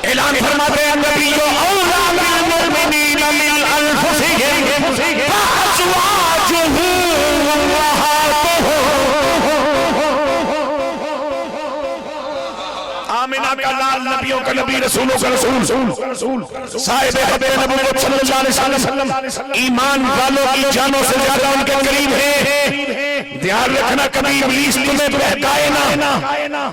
اعلان فرماتے ہیں نبی اولا بالمؤمنین من انفسہم وازواجہ امہاتہم کا لال، نبیوں کا نبی، رسولوں کا رسول، صاحب خط نبوت صلی اللہ علیہ وسلم ایمان والوں کی جانوں سے زیادہ ان کے قریب ہے۔ دھیان رکھنا کبھی ابلیس تمہیں بہکائے نہ،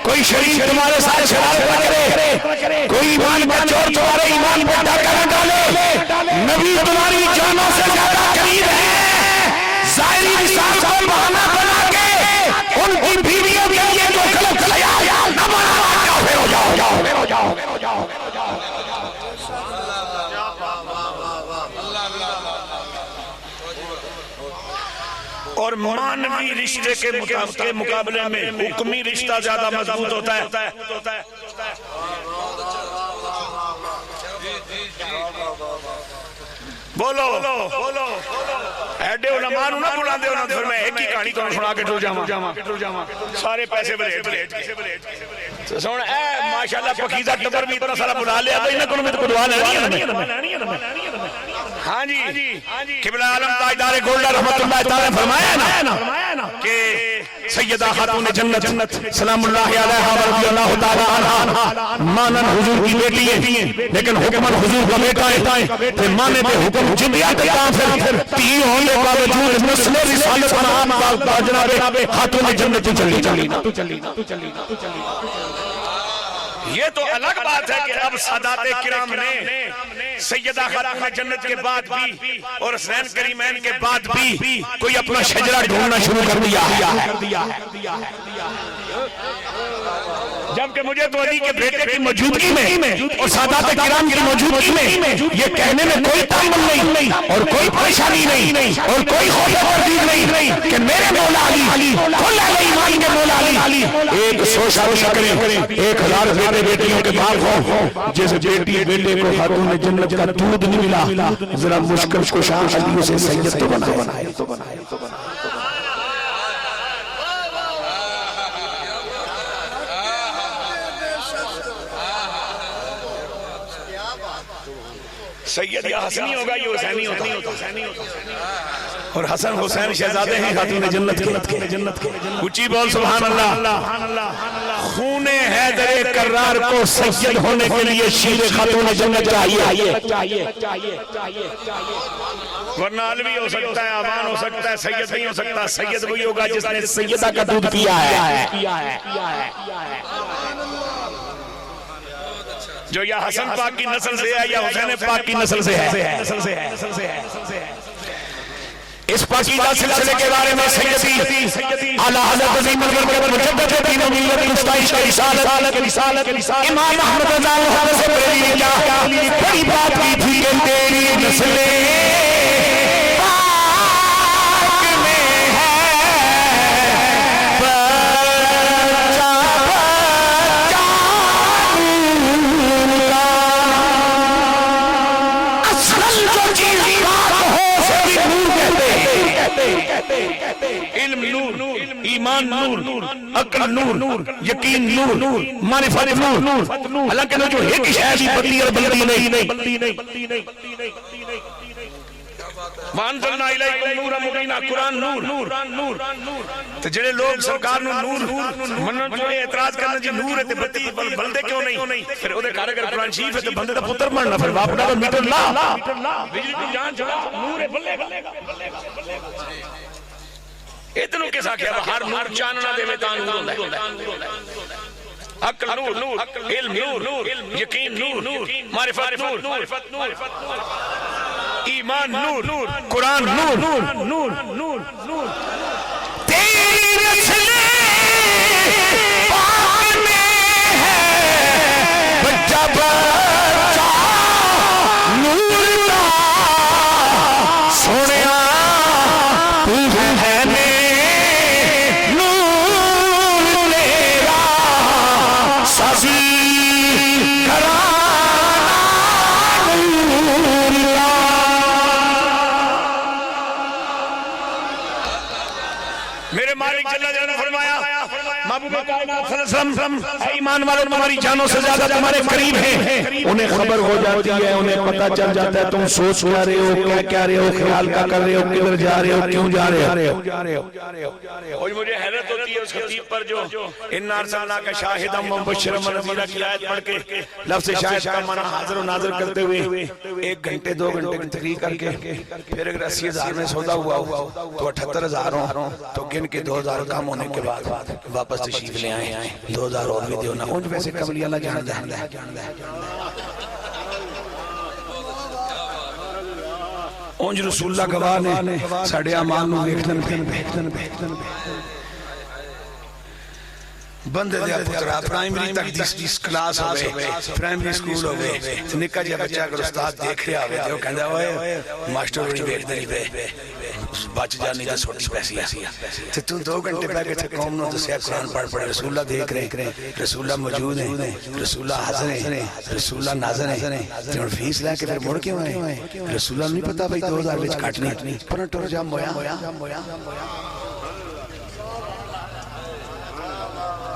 کوئی شریف تمہارے ساتھ شرارت نہ کرے، کوئی ایمان کا چور تمہارے ایمان پر ڈاکہ نہ ڈالے۔ نبی تمہاری جانوں سے زیادہ قریب ہے۔ ظاہری مثال کو بہانہ بنا کے ان کی بیویوں کے لیے جو غلط خیال نہ بنانا، کافر ہو جاؤ۔ اور مانوی رشتے کے مقابلے میں حکمی رشتہ زیادہ مضبوط ہوتا ہے۔ بولو ایڈے علماء نہ بلا دے، پھر میں ایک ہی کہانی تو سنا کے ٹر جاواں، سارے پیسے بلیٹ سن اے ماشاءاللہ پکیزہ ٹبر بھی اتنا سارا بلا لیا تو انہیں کنوں میں تو دعا لینی ہے۔ ہاں جی، قبلہ عالم تاجدار گولڈا رحمت اللہ تعالیٰ نے فرمایا نا کہ سیدہ خاتون جنت سلام اللہ علیہا ورضی اللہ تعالیٰ عنہا مانن حضور کی بیٹی ہے، لیکن حکمن حضور کا بیٹا ہے، پھر مانے پہ حکم جنیات کافر، تین ہونے باوجود نسل رسالت نام جناب خاتون جنت چلی۔ یہ تو الگ بات ہے کہ اب سادات کرام نے سیدہ خاتون جنت کے بعد بھی اور حسین کریمین کے بعد بھی کوئی اپنا شجرہ ڈھونڈنا شروع کر دیا ہے، جبکہ مجھے تو علی کے بیٹے کی موجودگی میں اور سادات کرام کی موجودگی میں یہ کہنے میں کوئی تعمل نہیں اور کوئی پریشانی نہیں اور کوئی خوف تردید نہیں کہ میرے مولا علی کل اہل ایمان کے مولا علی ایک سوچا کریں 1000 بیٹے بیٹیوں کے باپ ہو، جیسے بیٹی بیٹے کو خاتون جنت کا دودھ نہیں ملا، ذرا مشکل کو شاہ علی سے سید تو بنائے۔ سید یا حسنی ہوگا یا حسینی ہوتا، اور حسن حسین شہزادے ہیں خاتون جنت کے۔ اونچی بول سبحان اللہ۔ خون حیدر کرار کو سید ہونے کے لیے شیر خاتون جنت چاہیے، ورنہ علوی ہو سکتا ہے، آبان ہو سکتا ہے، سید نہیں ہو سکتا۔ سید وہی ہوگا جس نے سیدہ کا دودھ پیا ہے، جو یا حسن پاک کی نسل سے ہے یا حسین پاک کی نسل سے ہے۔ اس پاکیزہ سلسلے کے بارے میں سیدی اعلیٰ حضرت عظیم البرکت مجدد دین و ملت مستعیش کے رسالت امام احمد رضا محمد سے بریلی نے کیا بڑی بات کی تھی کہ تیری نسلیں علم نور، ایمان نور، عقل نور، یقین نور، معرفت نور، حالانکہ جو ایک شہدی بدلی اور بلدی نہیں۔ وَأَنزَلْنَا إِلَيْكُمْ نُورًا مُبِينًا، قرآن نور۔ تو جڑے لوگ سرکار نور منن جو اعتراض کرنا جی نور ہے تے بتی بلدے کیوں نہیں؟ پھر او دے کار اگر قرآن شریف ہے تے بندے دا پتر مرنا، پھر باپ دا میٹر لا بجلی کو جان چھوڑا نور ہے بلے گا۔ اتنوں کے ساتھ کیا ہر نور چاننا دے میں تان نور ہوتا ہے۔ عقل نور، علم نور، یقین نور، معرفت نور، ایمان نور، قرآن نور۔ تیری نسلیں پاک میں ہے بچہ بچہ نور کا سونیا تو ہے نور میرا سازی میرے میرے مالک جل جلالہ نے فرمایا محبوب کائنات صلی اللہ علیہ وسلم اے ایمان والوں تمہاری جانوں سے زیادہ تمہارے قریب ہیں. انہیں خبر ہو جاتی ہے, انہیں پتہ چل جاتا ہے تم سوچ کیا رہے ہو, کیا رہے ہو, خیال کیا کر رہے ہو, کدھر جا رہے ہو, کیوں جا رہے ہو. اور مجھے حیرت ہوتی ہے اس خطیب پر جو اِنَّا أَرْسَلْنَاكَ شَاهِدًا وَمُبَشِّرًا وَنَذِيرًا کی آیت پڑھ کے لفظ شاہد کا معنی حاضر و ناظر کرتے ہوئے 1 گھنٹے 2 گھنٹے کی تقریر کر کے پھر اگر 80,000 میں سودا ہوا تو 78,000 ہوں تو گن کے 2,000 کام ہونے کے بعد واپس تشریف لے آئے 2,000 اور بھی دیو نا. اونج ویسے قبلی اللہ جاندہ ہے. اونج رسول اللہ گواہ نے ساڑھے اعمال میں ویکھن بندے دیا پترا پرائمری تک جس کلاس ہوئے, پرائمری سکول ہوئے, نکا جا بچہ اگر استاد دیکھ رہا ہوئے جو کہندہ ہوئے ماسٹر ہوئی بیٹھ دلی پہ بچ جانی تا سوٹی پیسی ہے تو 2 گھنٹے پہ کہ قوم نو دسیا قرآن پڑھ پڑھے, رسول اللہ دیکھ رہے, رسول اللہ موجود ہیں, رسول اللہ حاضر ہیں, رسول اللہ ناظر ہیں. تو فیس لے کے پھر مڑ کیوں آئے, رسول اللہ نہیں پتا بھئی 2,000 بچ کھٹنی پر ٹور جام مویا.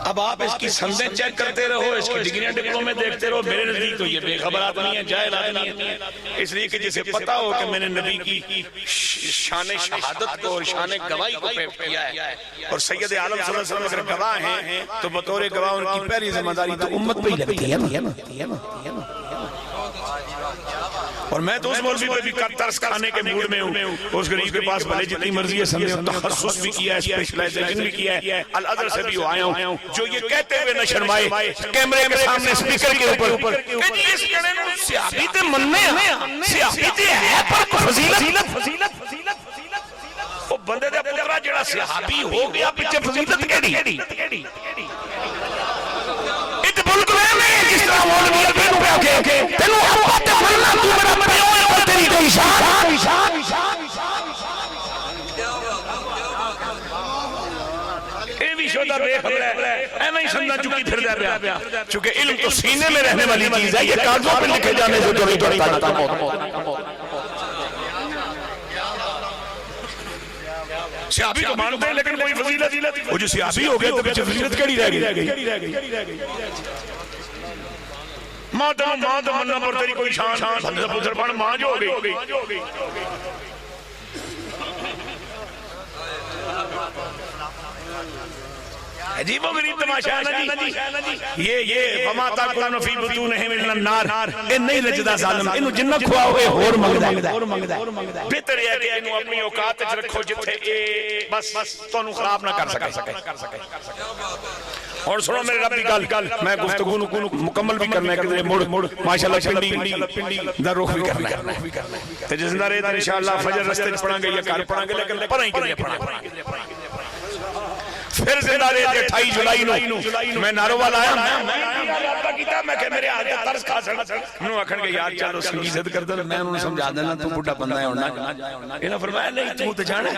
اب آپ اس کی سندیں چیک کرتے رہو, اس کی ڈگریاں ڈپلومے دیکھتے رہو. میرے نزدیک تو یہ بے خبر آدمی ہے, جاہل آدمی ہے, اس لیے کہ جسے پتا ہو کہ میں نے نبی کی شان شہادت کو اور شان گواہی کو پیش کیا ہے اور سید عالم صلی اللہ علیہ وسلم اگر گواہ ہیں تو بطور گواہ ان کی پہلی ذمہ داری تو امت پہ ہی لگتی ہے نا. اور میں تو اس مولوی پہ بھی ترس کھانے کے موڈ میں ہوں. اس غریب کے پاس بھلے جتنی مرضی ہے سمجھے تخصص بھی کیا ہے, اسپیشلائزیشن بھی کیا ہے, الازہر سے بھی آیا ہوں, جو یہ کہتے ہوئے نہ شرمائے کیمرے کے سامنے سپیکر کے اوپر کہ جی اس کہنے میں سیاحی تے مننے ہیں, سیاحی تے ہے پر فضیلت. وہ بندے دے پترہ جڑا صحابی ہو گیا پچھے فضیلت کیڑی ملک میں جس طرح مولوی البینو پہ آکے تینو حقات فرنا تو میرا پیو ہے اور تیری کوئی شان. اے بھی شدہ بے خبر ہے, اے میں سننا چکی پھر دے پیا, چونکہ علم تو سینے میں رہنے والی چیز ہے, یہ کاغذوں پہ لکھے جانے سے جو نہیں پڑتا. سیابی تو مانتے ہیں لیکن کوئی فضیلت, وہ جو سیابی ہو گئے تو پیچھے فضیلت کیڑی رہ گئی. ماں منہ پر تیری کوئی شان بندہ پتر پڑھ ماں جو ہو گئی. عجیب و غریب تماشا ہے نا جی. یہ وما تاکلون فی بطونہم الا النار, اے نہیں رجدہ ظالم, انہوں جنہ کھواؤ اے ہور منگدہ. بہتر ہے کہ انہوں اپنی اوقات اچھ رکھو جتھے اے بس تو انہوں خراب نہ کر سکے. اور سنو میرے رب کی گل, میں گفتگو مکمل بھی کرنا ہے کہ مڑ ماشاءاللہ پنڈی در رخ بھی کرنا ہے. تو جس نہ رہے انشاءاللہ فجر رستے پڑھاں گے یا کار پڑھاں گے لیکن پڑھاں ہی کرنے پڑھاں گے. پھر زندہ رہے تھے 28 جولائی نو میں نارو والا آیا میں کہ میرے آج ترس کھا سکتا انہوں اکھن کے یاد چلو سنگی زد کرتا میں انہوں نے سمجھا دینا تو بڑھا بندہ ہے ہونا. انہوں فرمایا نہیں تو جانے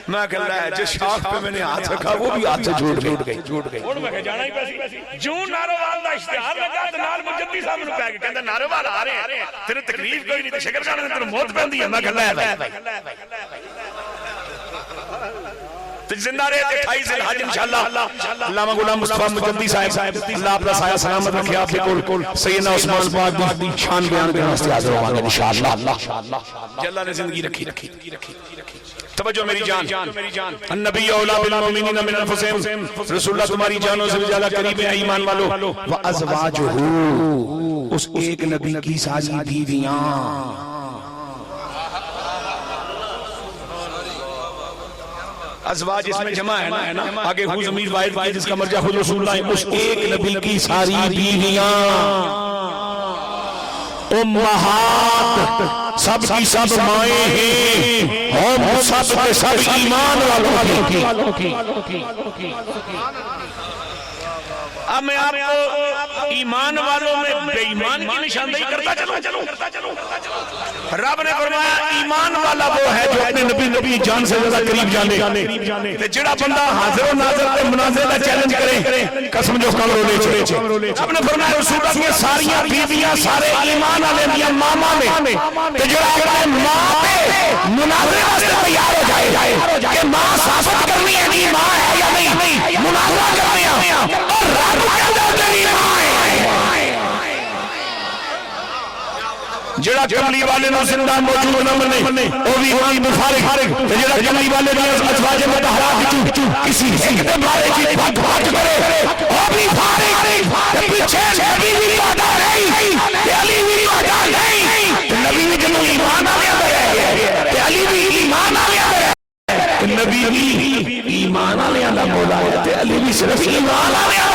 میں کہہ رہا ہے جس شاخ پہ میں نے ہاتھ رکھا وہ بھی ہاتھ سے جھوٹ گئی. انہوں میں جانا ہی پیسی جون نارو والا اشتہار لگا تو نال مجدی صاحب نے پہ کہ کہتا نارو والا آ رہے ہیں تیرے تکلیف کوئی نہیں تو شکر جانے تیرے موت پہن دی ہے. میں کہہ رہا ہے زندہ رہے 28 الحج انشاءاللہ. علامہ غلام مصطفیٰ مجدی صاحب اللہ اپنا سایہ سلامت رکھے آپ کے سیدنا عثمان پاک دی شان بیان کرنا سے حاضر ہوں گے انشاءاللہ. اللہ نے زندگی رکھی. توجہ میری جان, النبی اولا بالمؤمنین من انفسہم, رسول اللہ تمہاری جانوں سے زیادہ قریب ہے ایمان والو. وازواجہ, اس ایک نبی کی ساری بیویاں. ازواج اس میں جمع ہے نا, آگے خود ضمیر واحد کی جس کا مرجع خود رسول اللہ, اس ایک نبی کی ساری بیویاں امہات سب کی سب مائیں ہیں, ہم سب کے سب ایمان والوں کی. اب میں آپ کو ایمان والوں میں بے ایمان کی نشاندہی کرتا چلوں. رب نے فرمایا ایمان والا وہ ہے جو اپنے نبی جان سے زیادہ قریب جانے. جڑا بندہ حاضر و ناظر تے مناظر کا چیلنج کرے قسم جو کم رولے چھوڑے. رب نے فرمایا رسول اللہ کی ساریاں بیویاں سارے ایمان والے دیا ماما میں, تے جڑا اپنے ماں پہ مناظر واسطے تیار ہو جائے کہ ماں ثابت کرنی ہے کہ ماں ہے یا نہیں، مناظرہ کرنی ہے اور رب کہتا ہے تیری ماں ہے۔ جڑا کملی والے نو زندہ موجود نہ منے او بھی ایمان مفارق، جڑا کملی والے نے ازواج مطہرات وچوں کسی ایک دے بارے کی بات کرے او بھی فارق، تے پیچھے نبی بھی وعدہ نہیں تے علی بھی وعدہ نہیں، تے نبی بھی جنوں ایمان آ گیا ہے تے علی بھی ایمان آ گیا ہے، نبی بھی ایمان آ گیا دا مولا ہے تے علی بھی صرف ایمان آ گیا ہے۔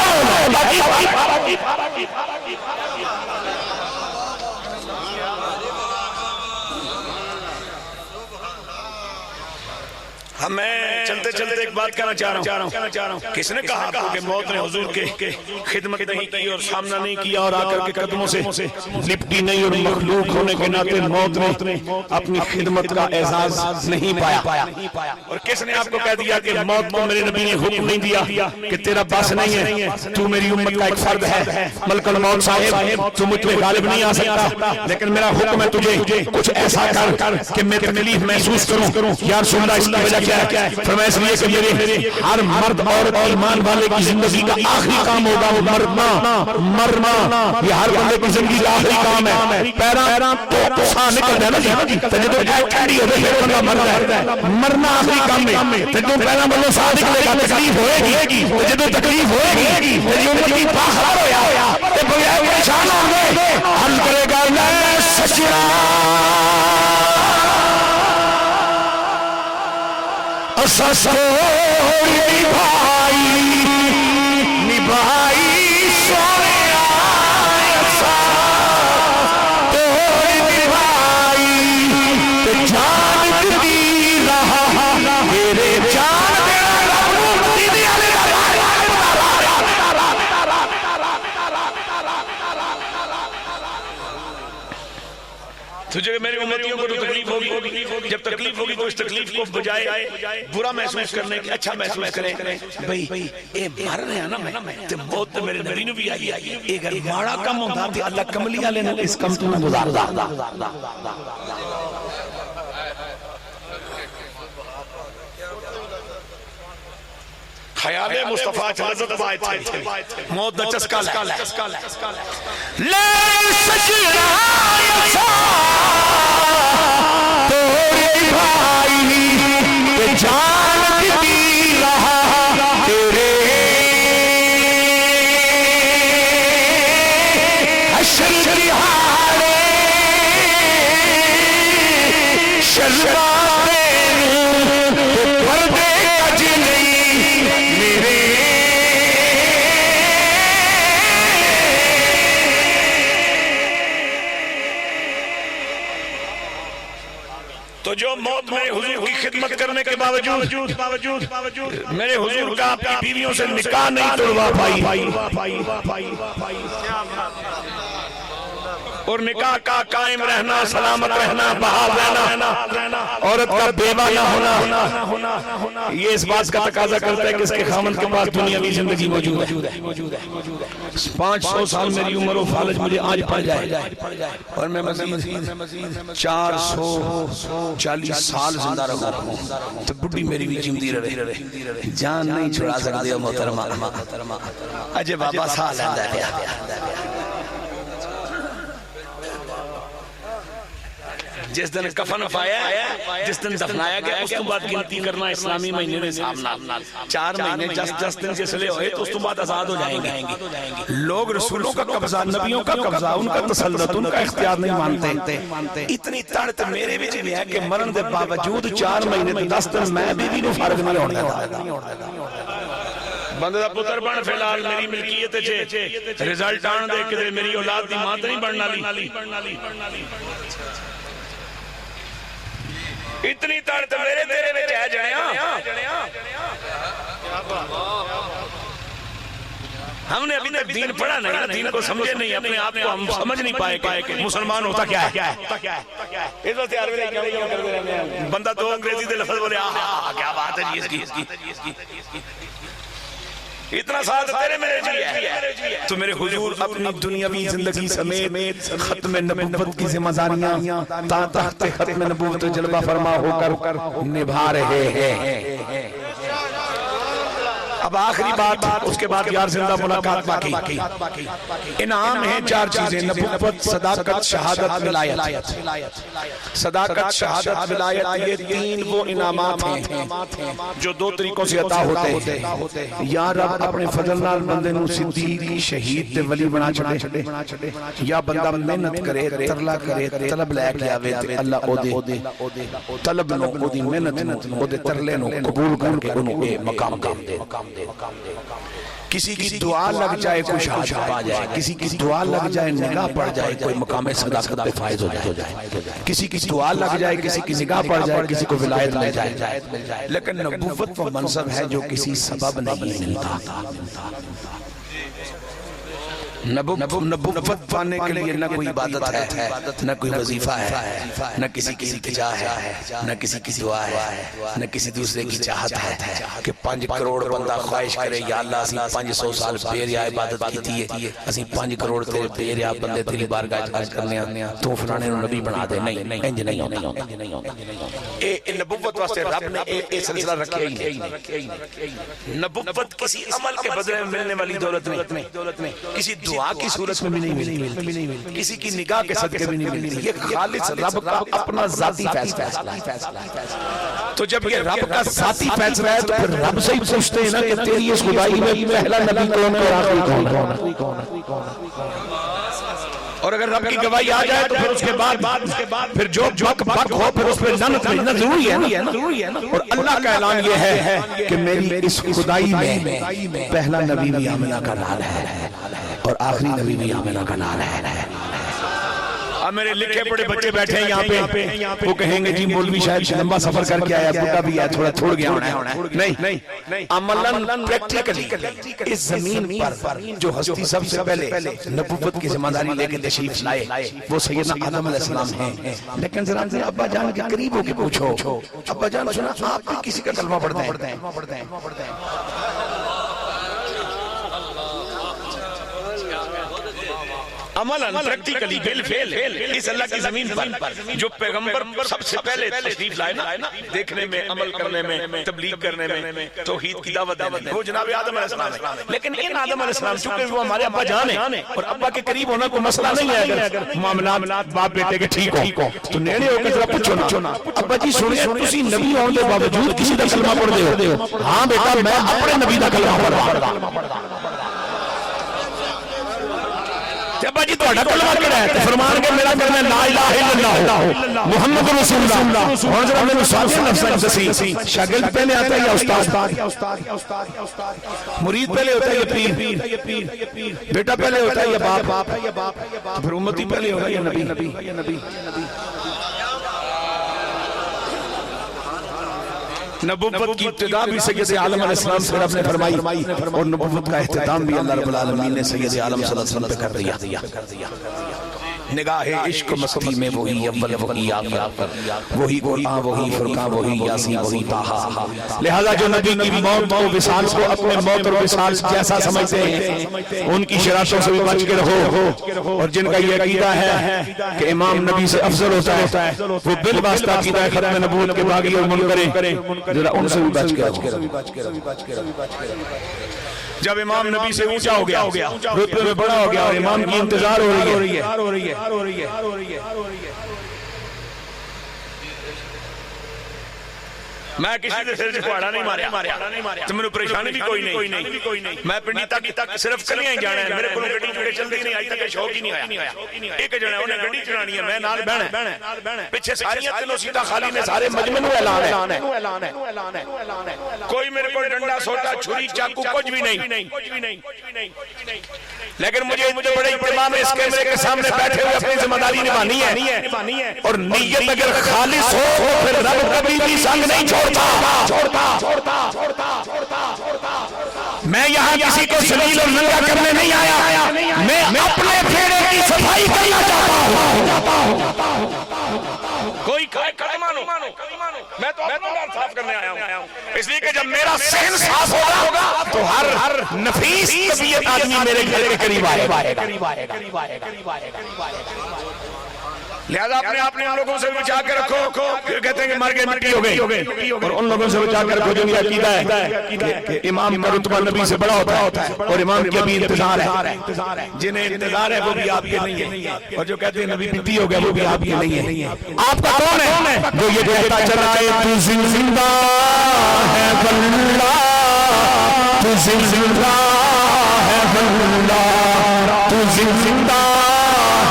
میں چلتے چلتے ایک بات کہنا چاہ رہا ہوں، کس نے کہا آپ کو کہ موت نے حضور کے خدمت نہیں کی اور سامنا نہیں کیا اور آ کر کے قدموں سے لپٹی نہیں، اور مخلوق ہونے کے ناطے موت نے اپنی خدمت کا اعزاز نہیں پایا؟ اور کس نے آپ کو کہہ دیا کہ موت کو میرے نبی نے حکم نہیں دیا کہ تیرا بس نہیں ہے، تو میری امت کا ایک فرد ہے، ملک الموت صاحب تو مجھ پہ غالب نہیں آ سکتا، لیکن میرا حکم ہے تجھے کچھ ایسا کر کہ میں تکلیف محسوس کروں۔ یا رسول اللہ، اس کی وجہ کیا ہے؟ فرمایا اس لیے کہ میرے ہر مرد عورت ایمان والے کی زندگی کا آخری کام ہوگا وہ مرنا، یہ ہر بندے کی زندگی کا آخری کام ہے۔ پیراں تو سا نکل ہے نا جی، تو جدو ایکٹیڈی ہوتے پھر بندہ مرنا ہے، مرنا آخری کام ہے۔ تو جو پیراں بندوں سا نکلے گا تکلیف ہوئے گی، تو جدو تکلیف ہوئے گی تو جو امتی باخر ہویا تو بغیر پریشان ہوں گے، حل کرے گا میں سچنا سوری بھائی نبھائی سونے آسا توڑ نبھائی جان دی رہا میرے جان تجھے میری امتیوں کو تو تکلیف ہوگی، جب تکلیف ہوگی تو اس تکلیف کو بجائے برا محسوس کرنے کے اچھا محسوس کریں، بھئی اے مر رہے ہیں نا میں تے موت تے میرے نبی نے بھی آئی، اگر ماڑا کم ہوتا تے اللہ کملی والے نے اس کم تو نہ گزار دا۔ خیال مصطفیٰ لذت بائے تھے موت دا چسکا لے سجنا یسا توڑی بھائی جان دی رہا تیرے حشر دہاڑے شرماتے پردے کج نہیں میرے تو جو موت میں حضور کی خدمت کرنے کے باوجود میرے حضور کا اپنی بیویوں سے نکاح نہیں توڑوا پائی اور نکاح کا قائم رہنا، سلامت رہنا، بحال رہنا، عورت کا بیوہ نہ ہونا، یہ اس بات کا تقاضا کرتا ہے کہ اس کے خامن کے پاس دنیاوی زندگی موجود ہے۔ 500 سال میری عمر و فالج مجھے آج پڑ جائے اور میں مزید 440 سال زندہ رہوں تو بڑی میری بھی جمدی رہے، جان نہیں چھڑا سکتے ہو محترمہ، اجے بابا سا لیندہ پیا۔ جس دن کفن پایا، جس دن دفنایا گیا، اس تو بعد گنتی کرنا اسلامی مہینے نے سامنا 4 مہینے 10 دن جس لئے ہوئے تو اس تو بعد آزاد ہو جائیں گے۔ لوگ رسولوں کا قبضہ، نبیوں کا قبضہ، ان کا تسلط، ان کا اختیار نہیں مانتے۔ اتنی تڑت میرے بھی بھی ہے کہ مرن دے باوجود 4 مہینے 10 دن میں بھی نو فارغ نہیں ہونے دا۔ بندہ دا پتر بن فیلال میری ملکیت چھے، ریزلٹ آن دے کہ میری اولاد دی ماں تے نہیں بننا لی۔ اتنی تڑت میرے تیرے میں ہے جنیاں، ہم نے ابھی تک دین پڑھا نہیں، دین کو سمجھے نہیں، اپنے آپ کو ہم سمجھ نہیں پائے کہ مسلمان ہوتا کیا ہے۔ اس وقت یار میرے کیا کرتے رہنے ہیں، بندہ تو انگریزی دے لفظ بولے آہا کیا بات ہے جی اس کی۔ اتنا ساتھ تیرے میرے جی ہے. تو میرے حضور اپنی دنیاوی زندگی سمیت ختم نبوت کی ذمہ داریاں تحت ختم نبوت جلوہ فرما ہو کر نبھا رہے ہیں. اب آخری بات، اس کے بعد یار زندہ ملاقات باقی. انعام ہیں 4 چیزیں: نبوت، صداقت، شہادت، ولایت. صداقت، شہادت، ولایت، یہ 3 وہ انعامات ہیں جو 2 طریقوں سے عطا ہوتے ہیں. یا رب اپنے فضل نال بندے نو صدیق، شہید تے ولی بنا چھڑے، یا بندہ محنت کرے، ترلا کرے، طلب لے کے آوے تے اللہ او دے طلب نو، او دی محنت نو، او دے ترلے نو قبول کر کے انہوں اے مقام دے. کسی کی دعا لگ جائے کوئی شہادت پا جائے، کسی کی دعا لگ جائے نگاہ پڑ جائے کوئی مقام صداقت پہ فائز ہو جائے، کسی کی دعا لگ جائے کسی کی نگاہ پڑ جائے کسی کو ولایت مل جائے. لیکن نبوت وہ منصب ہے جو کسی سبب نہیں ملتا. نبوت پانے کے لیے نہ کوئی عبادت ہے، نہ کوئی وظیفہ ہے، نہ کسی کی جا ہے، نہ کسی کی دعا ہے، نہ کسی دوسرے کی چاہت ہے کہ 5 کروڑ بندہ خواہش کرے یا اللہ اسی 500 سال بے عبادت کی ہے، اسی 5 کروڑ تیرے بے بندے تیری بارگاہ عرض کرنے آنے تو فلانے نو نبی بنا دے. نہیں، انج نہیں ہوتا. اے نبوت واسطے رب نے اے سلسلہ رکھے ہی نہیں. نبوت کسی عمل کے بدلے میں ملنے والی دولت نہیں، کسی دعا کی صورت میں بھی نہیں ملتی، کسی کی نگاہ کے صدقے بھی نہیں ملتی. یہ خالص رب کا اپنا ذاتی فیصلہ ہے. تو جب یہ رب کا ذاتی فیصلہ ہے تو پھر رب سے ہی پوچھتے ہیں نا کہ تیری اس خدائی میں پہلا نبی کون ہے اور آخری کون ہے. اور اگر رب کی گواہی آ جائے تو پھر اس کے بعد پھر جو بک ہو پھر اس پہ لعنت ملنا ضروری ہے نا. اور اللہ کا اعلان یہ ہے کہ میری اس خدائی میں پہلا نبی بھی آمنہ کا نال ہے اور آخری نبی بھی آمنہ کا نال ہے. اب میرے لکھے بڑے بچے بیٹھے ہیں یہاں پہ، وہ کہیں گے جی مولوی شاید لمبا سفر کر کے آیا، بڑا بھی ہے، تھوڑا تھوڑ گیا ہونا ہے. نہیں، عملاً پریکٹیکلی اس زمین پر جو ہستی سب سے پہلے نبوت کی ذمہ داری لے کے تشریف لائے وہ سیدنا آدم علیہ السلام ہیں. لیکن ذرا ابا جان کے قریب ہو کے پوچھو، ابا جان سنا آپ بھی کسی کا کلمہ پڑھتے ہیں؟ عملاً پریکٹیکلی بالفعل اس اللہ کی زمین پر جو پیغمبر سب سے پہلے تشریف لائے نا، دیکھنے میں، عمل کرنے میں، تبلیغ کرنے میں، توحید کی دعوت دینے میں، وہ جناب آدم علیہ السلام ہے. لیکن ان آدم علیہ السلام چونکہ وہ ہمارے ابا جان ہیں اور ابا کے قریب ہونا کوئی مسئلہ نہیں ہے. اگر معاملات باپ بیٹے کے ٹھیک ہو تو نیڑے ہو کے ذرا پوچھو نا، ابا جی سنیں تسی نبی ہون دے باوجود کسی دا کلمہ پڑھ دے ہو؟ ہاں بیٹا میں اپنے نبی دا کلمہ پڑھدا. ابا جی تہاڈا کلمہ کیڑا ہے؟ فرمان کے میرا کلمہ لا الہ الا اللہ محمد رسول اللہ. ہن ذرا میرے سامنے لفظ دسی، شاگرد پہلے آتا ہے یا استاد؟ مرید پہلے ہوتا ہے یا پیر؟ بیٹا پہلے ہوتا ہے یا باپ؟ پھر امتی پہلے ہوگا یا نبی؟ نبوت کی ابتدا بھی سید عالم علیہ السلام سے رب نے فرمائی اور نبوت کا اختتام بھی اللہ رب العالمین نے سید عالم صلی اللہ علیہ وسلم پہ کر دیا. نگاہ عشق مستی میں وہی اول وہی آخر، وہی قرآن وہی فرقان وہی یاسین وہی طٰہٰ. لہذا جو نبی کی موت و وصال کو اپنے موت اور وصال جیسا سمجھتے ہیں ان کی شرارتوں سے بھی بچ کے رہو. اور جن کا یہ عقیدہ ہے کہ امام نبی سے افضل ہوتا ہے وہ بالواسطہ عقیدہ ختم نبوت کے باغی اور منکریں، ذرا ان سے بھی بچ کے رہو. جب امام نبی سے اونچا ہو گیا، رتبے میں بڑا ہو گیا اور امام کی انتظار ہو رہی ہے. میں کسی دے سر پہاڑا نہیں ماریا تو میرے پریشانی بھی کوئی نہیں. میں پنڈی تک صرف کلیاں ہی جانا ہے، میرے کو گڈی جڑے چلدی نہیں، آج تک شوق ہی نہیں آیا. ایک جنا انہیں گڈی چلانی ہے، میں نال بہنا پیچھے ساری تینوں سیٹاں خالی نے، سارے مجمع میں اعلان ہے. کوئی میرے کو ڈنڈا سوٹا چھری چاقو کچھ بھی نہیں. لیکن مجھے بڑے اہتمام ہے اس کیمرے کے سامنے بیٹھے ہوئے اپنی ذمہ داری نبھانی ہے. اور نیت اگر خالص ہو پھر رب کبھی بھی سنگ نہیں چھوڑتا. میں یہاں کسی کو ذلیل اور ننگا کرنے نہیں آیا، میں اپنے پھیڑے کی صفائی کرنا چاہتا ہوں. کوئی کھائے کلمہ نو میں تو اپنا ڈر صاف کرنے آیا ہوں اس لیے کہ جب میرا صحن صاف ہوگا تو ہر نفیس طبیعت آدمی میرے گھر کے قریب آئے گا لہذا اپنے ان لوگوں سے بچا کے رکھو پھر کہتے ہیں کہ مر گئے مٹی ہو گئی اور ان لوگوں سے بچا کے رکھو جن کی عقیدہ ہے کہ امام کا رتبہ نبی سے بڑا ہوتا ہے اور امام کی ابھی انتظار ہے جنہیں انتظار ہے وہ بھی آپ کے نہیں ہے اور جو کہتے ہیں نبی مٹی ہو گیا وہ بھی آپ کے نہیں ہے آپ کا کون ہے جو یہ کہتا چلا ہے تو زندہ ہے واللہ تو زندہ ہے واللہ تو زندہ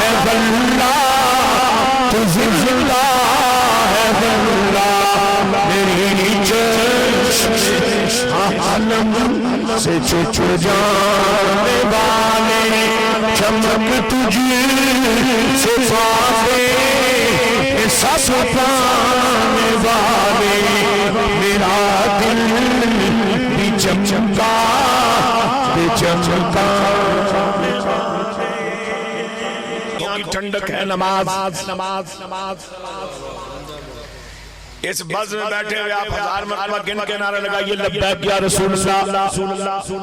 ہے واللہ تو زندہ ہے واللہ میری چشم عالم سے چھپ جانے والے چمک تجھ سے پانے سس پانے والے میرا دل بھی چمکا بھی چمکا ٹھنڈک ہے نماز اس بز میں بیٹھے ہوئے آپ 1000 مرتبہ گن کے نعرہ لگائیے لبیک یا رسول اللہ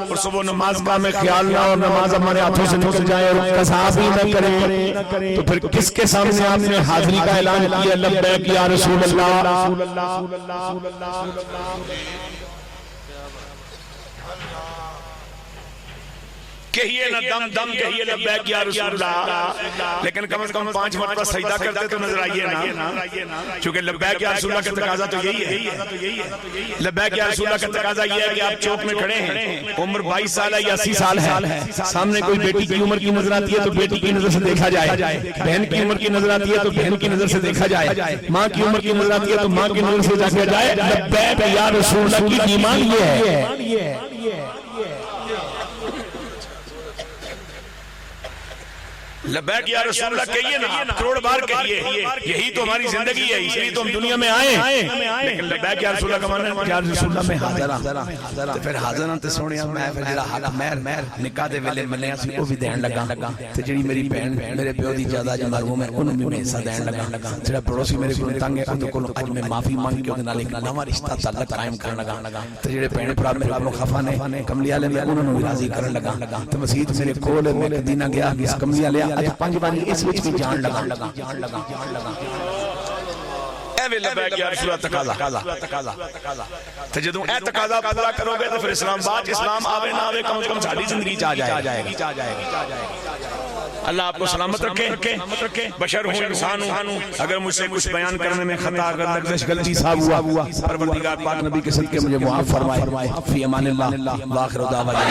اور صبح نماز کا میں خیال نہ اور نماز ہمارے ہاتھوں سے نکل جائے اور قصاص ہی نہ کرے تو پھر کس کے سامنے آپ نے حاضری کا اعلان کیا لبیک یا رسول اللہ کہیے نہ دم دم کہیے لبیک یا رسول اللہ لیکن کم از کم 5 مرتبہ سجدہ کرتے تو نظر آئیے نا چونکہ لبیک یا رسول اللہ کا تقاضا تو یہی ہے لبیک یا رسول اللہ کا تقاضا یہ ہے کہ آپ چوک میں کھڑے ہیں عمر 22 سال ہے یا 80 سال ہے سامنے کوئی بیٹی کی عمر کی نظر آتی ہے تو بیٹی کی نظر سے دیکھا جائے بہن کی عمر کی نظر آتی ہے تو بہن کی نظر سے دیکھا جائے ماں کی عمر کی نظر آتی ہے تو ماں کی نظر سے دیکھا جائے لبیک یا رسول اللہ کی ایمان یہ ہے لبیک یا رسول اللہ کہیے نا کروڑ بار کہیے یہی تو ہماری زندگی ہے اس لیے تو ہم دنیا میں آئے لیکن لبیک یا رسول اللہ کا معنی ہے یا رسول اللہ میں حاضر تے پھر حاضر ہاں تے سونیا میں پھر جڑا حق مہر نکاح دے ویلے ملے اسی او بھی دین لگا تے جڑی میری بہن میرے پیو دی جائیداد جو مرحوم ہے انہوں بھی میں حصہ دین لگا جڑا پڑوسی میرے کول تنگ ہے اندر کول اج میں معافی مانگ کے اودے نال ایک نواں رشتہ تعلق قائم کرن لگا تے جڑے بہن بھرا میرے کولوں خفا نے کملی والے میں انہوں نے راضی کرن لگا تے مسجد میرے کول میں مدینہ گیا اس کملی والے اج 5 بار اس وچ بھی جان لگا اے لبیک یا رسول اللہ تقاضا تے جدوں اے تقاضا پورا کرو گے تو پھر اسلام بعد اسلام آوے نہ آوے کم از کم ساڈی زندگی چ آ جائے گی اللہ آپ کو سلامت رکھے بشر ہوں انسان ہوں اگر مجھ سے کچھ بیان کرنے میں خطا اگر لغزش غلطی صاحب ہوا پروردگار پاک نبی کے صدقے مجھے معاف فرمائے فی امان اللہ وآخر دعوانا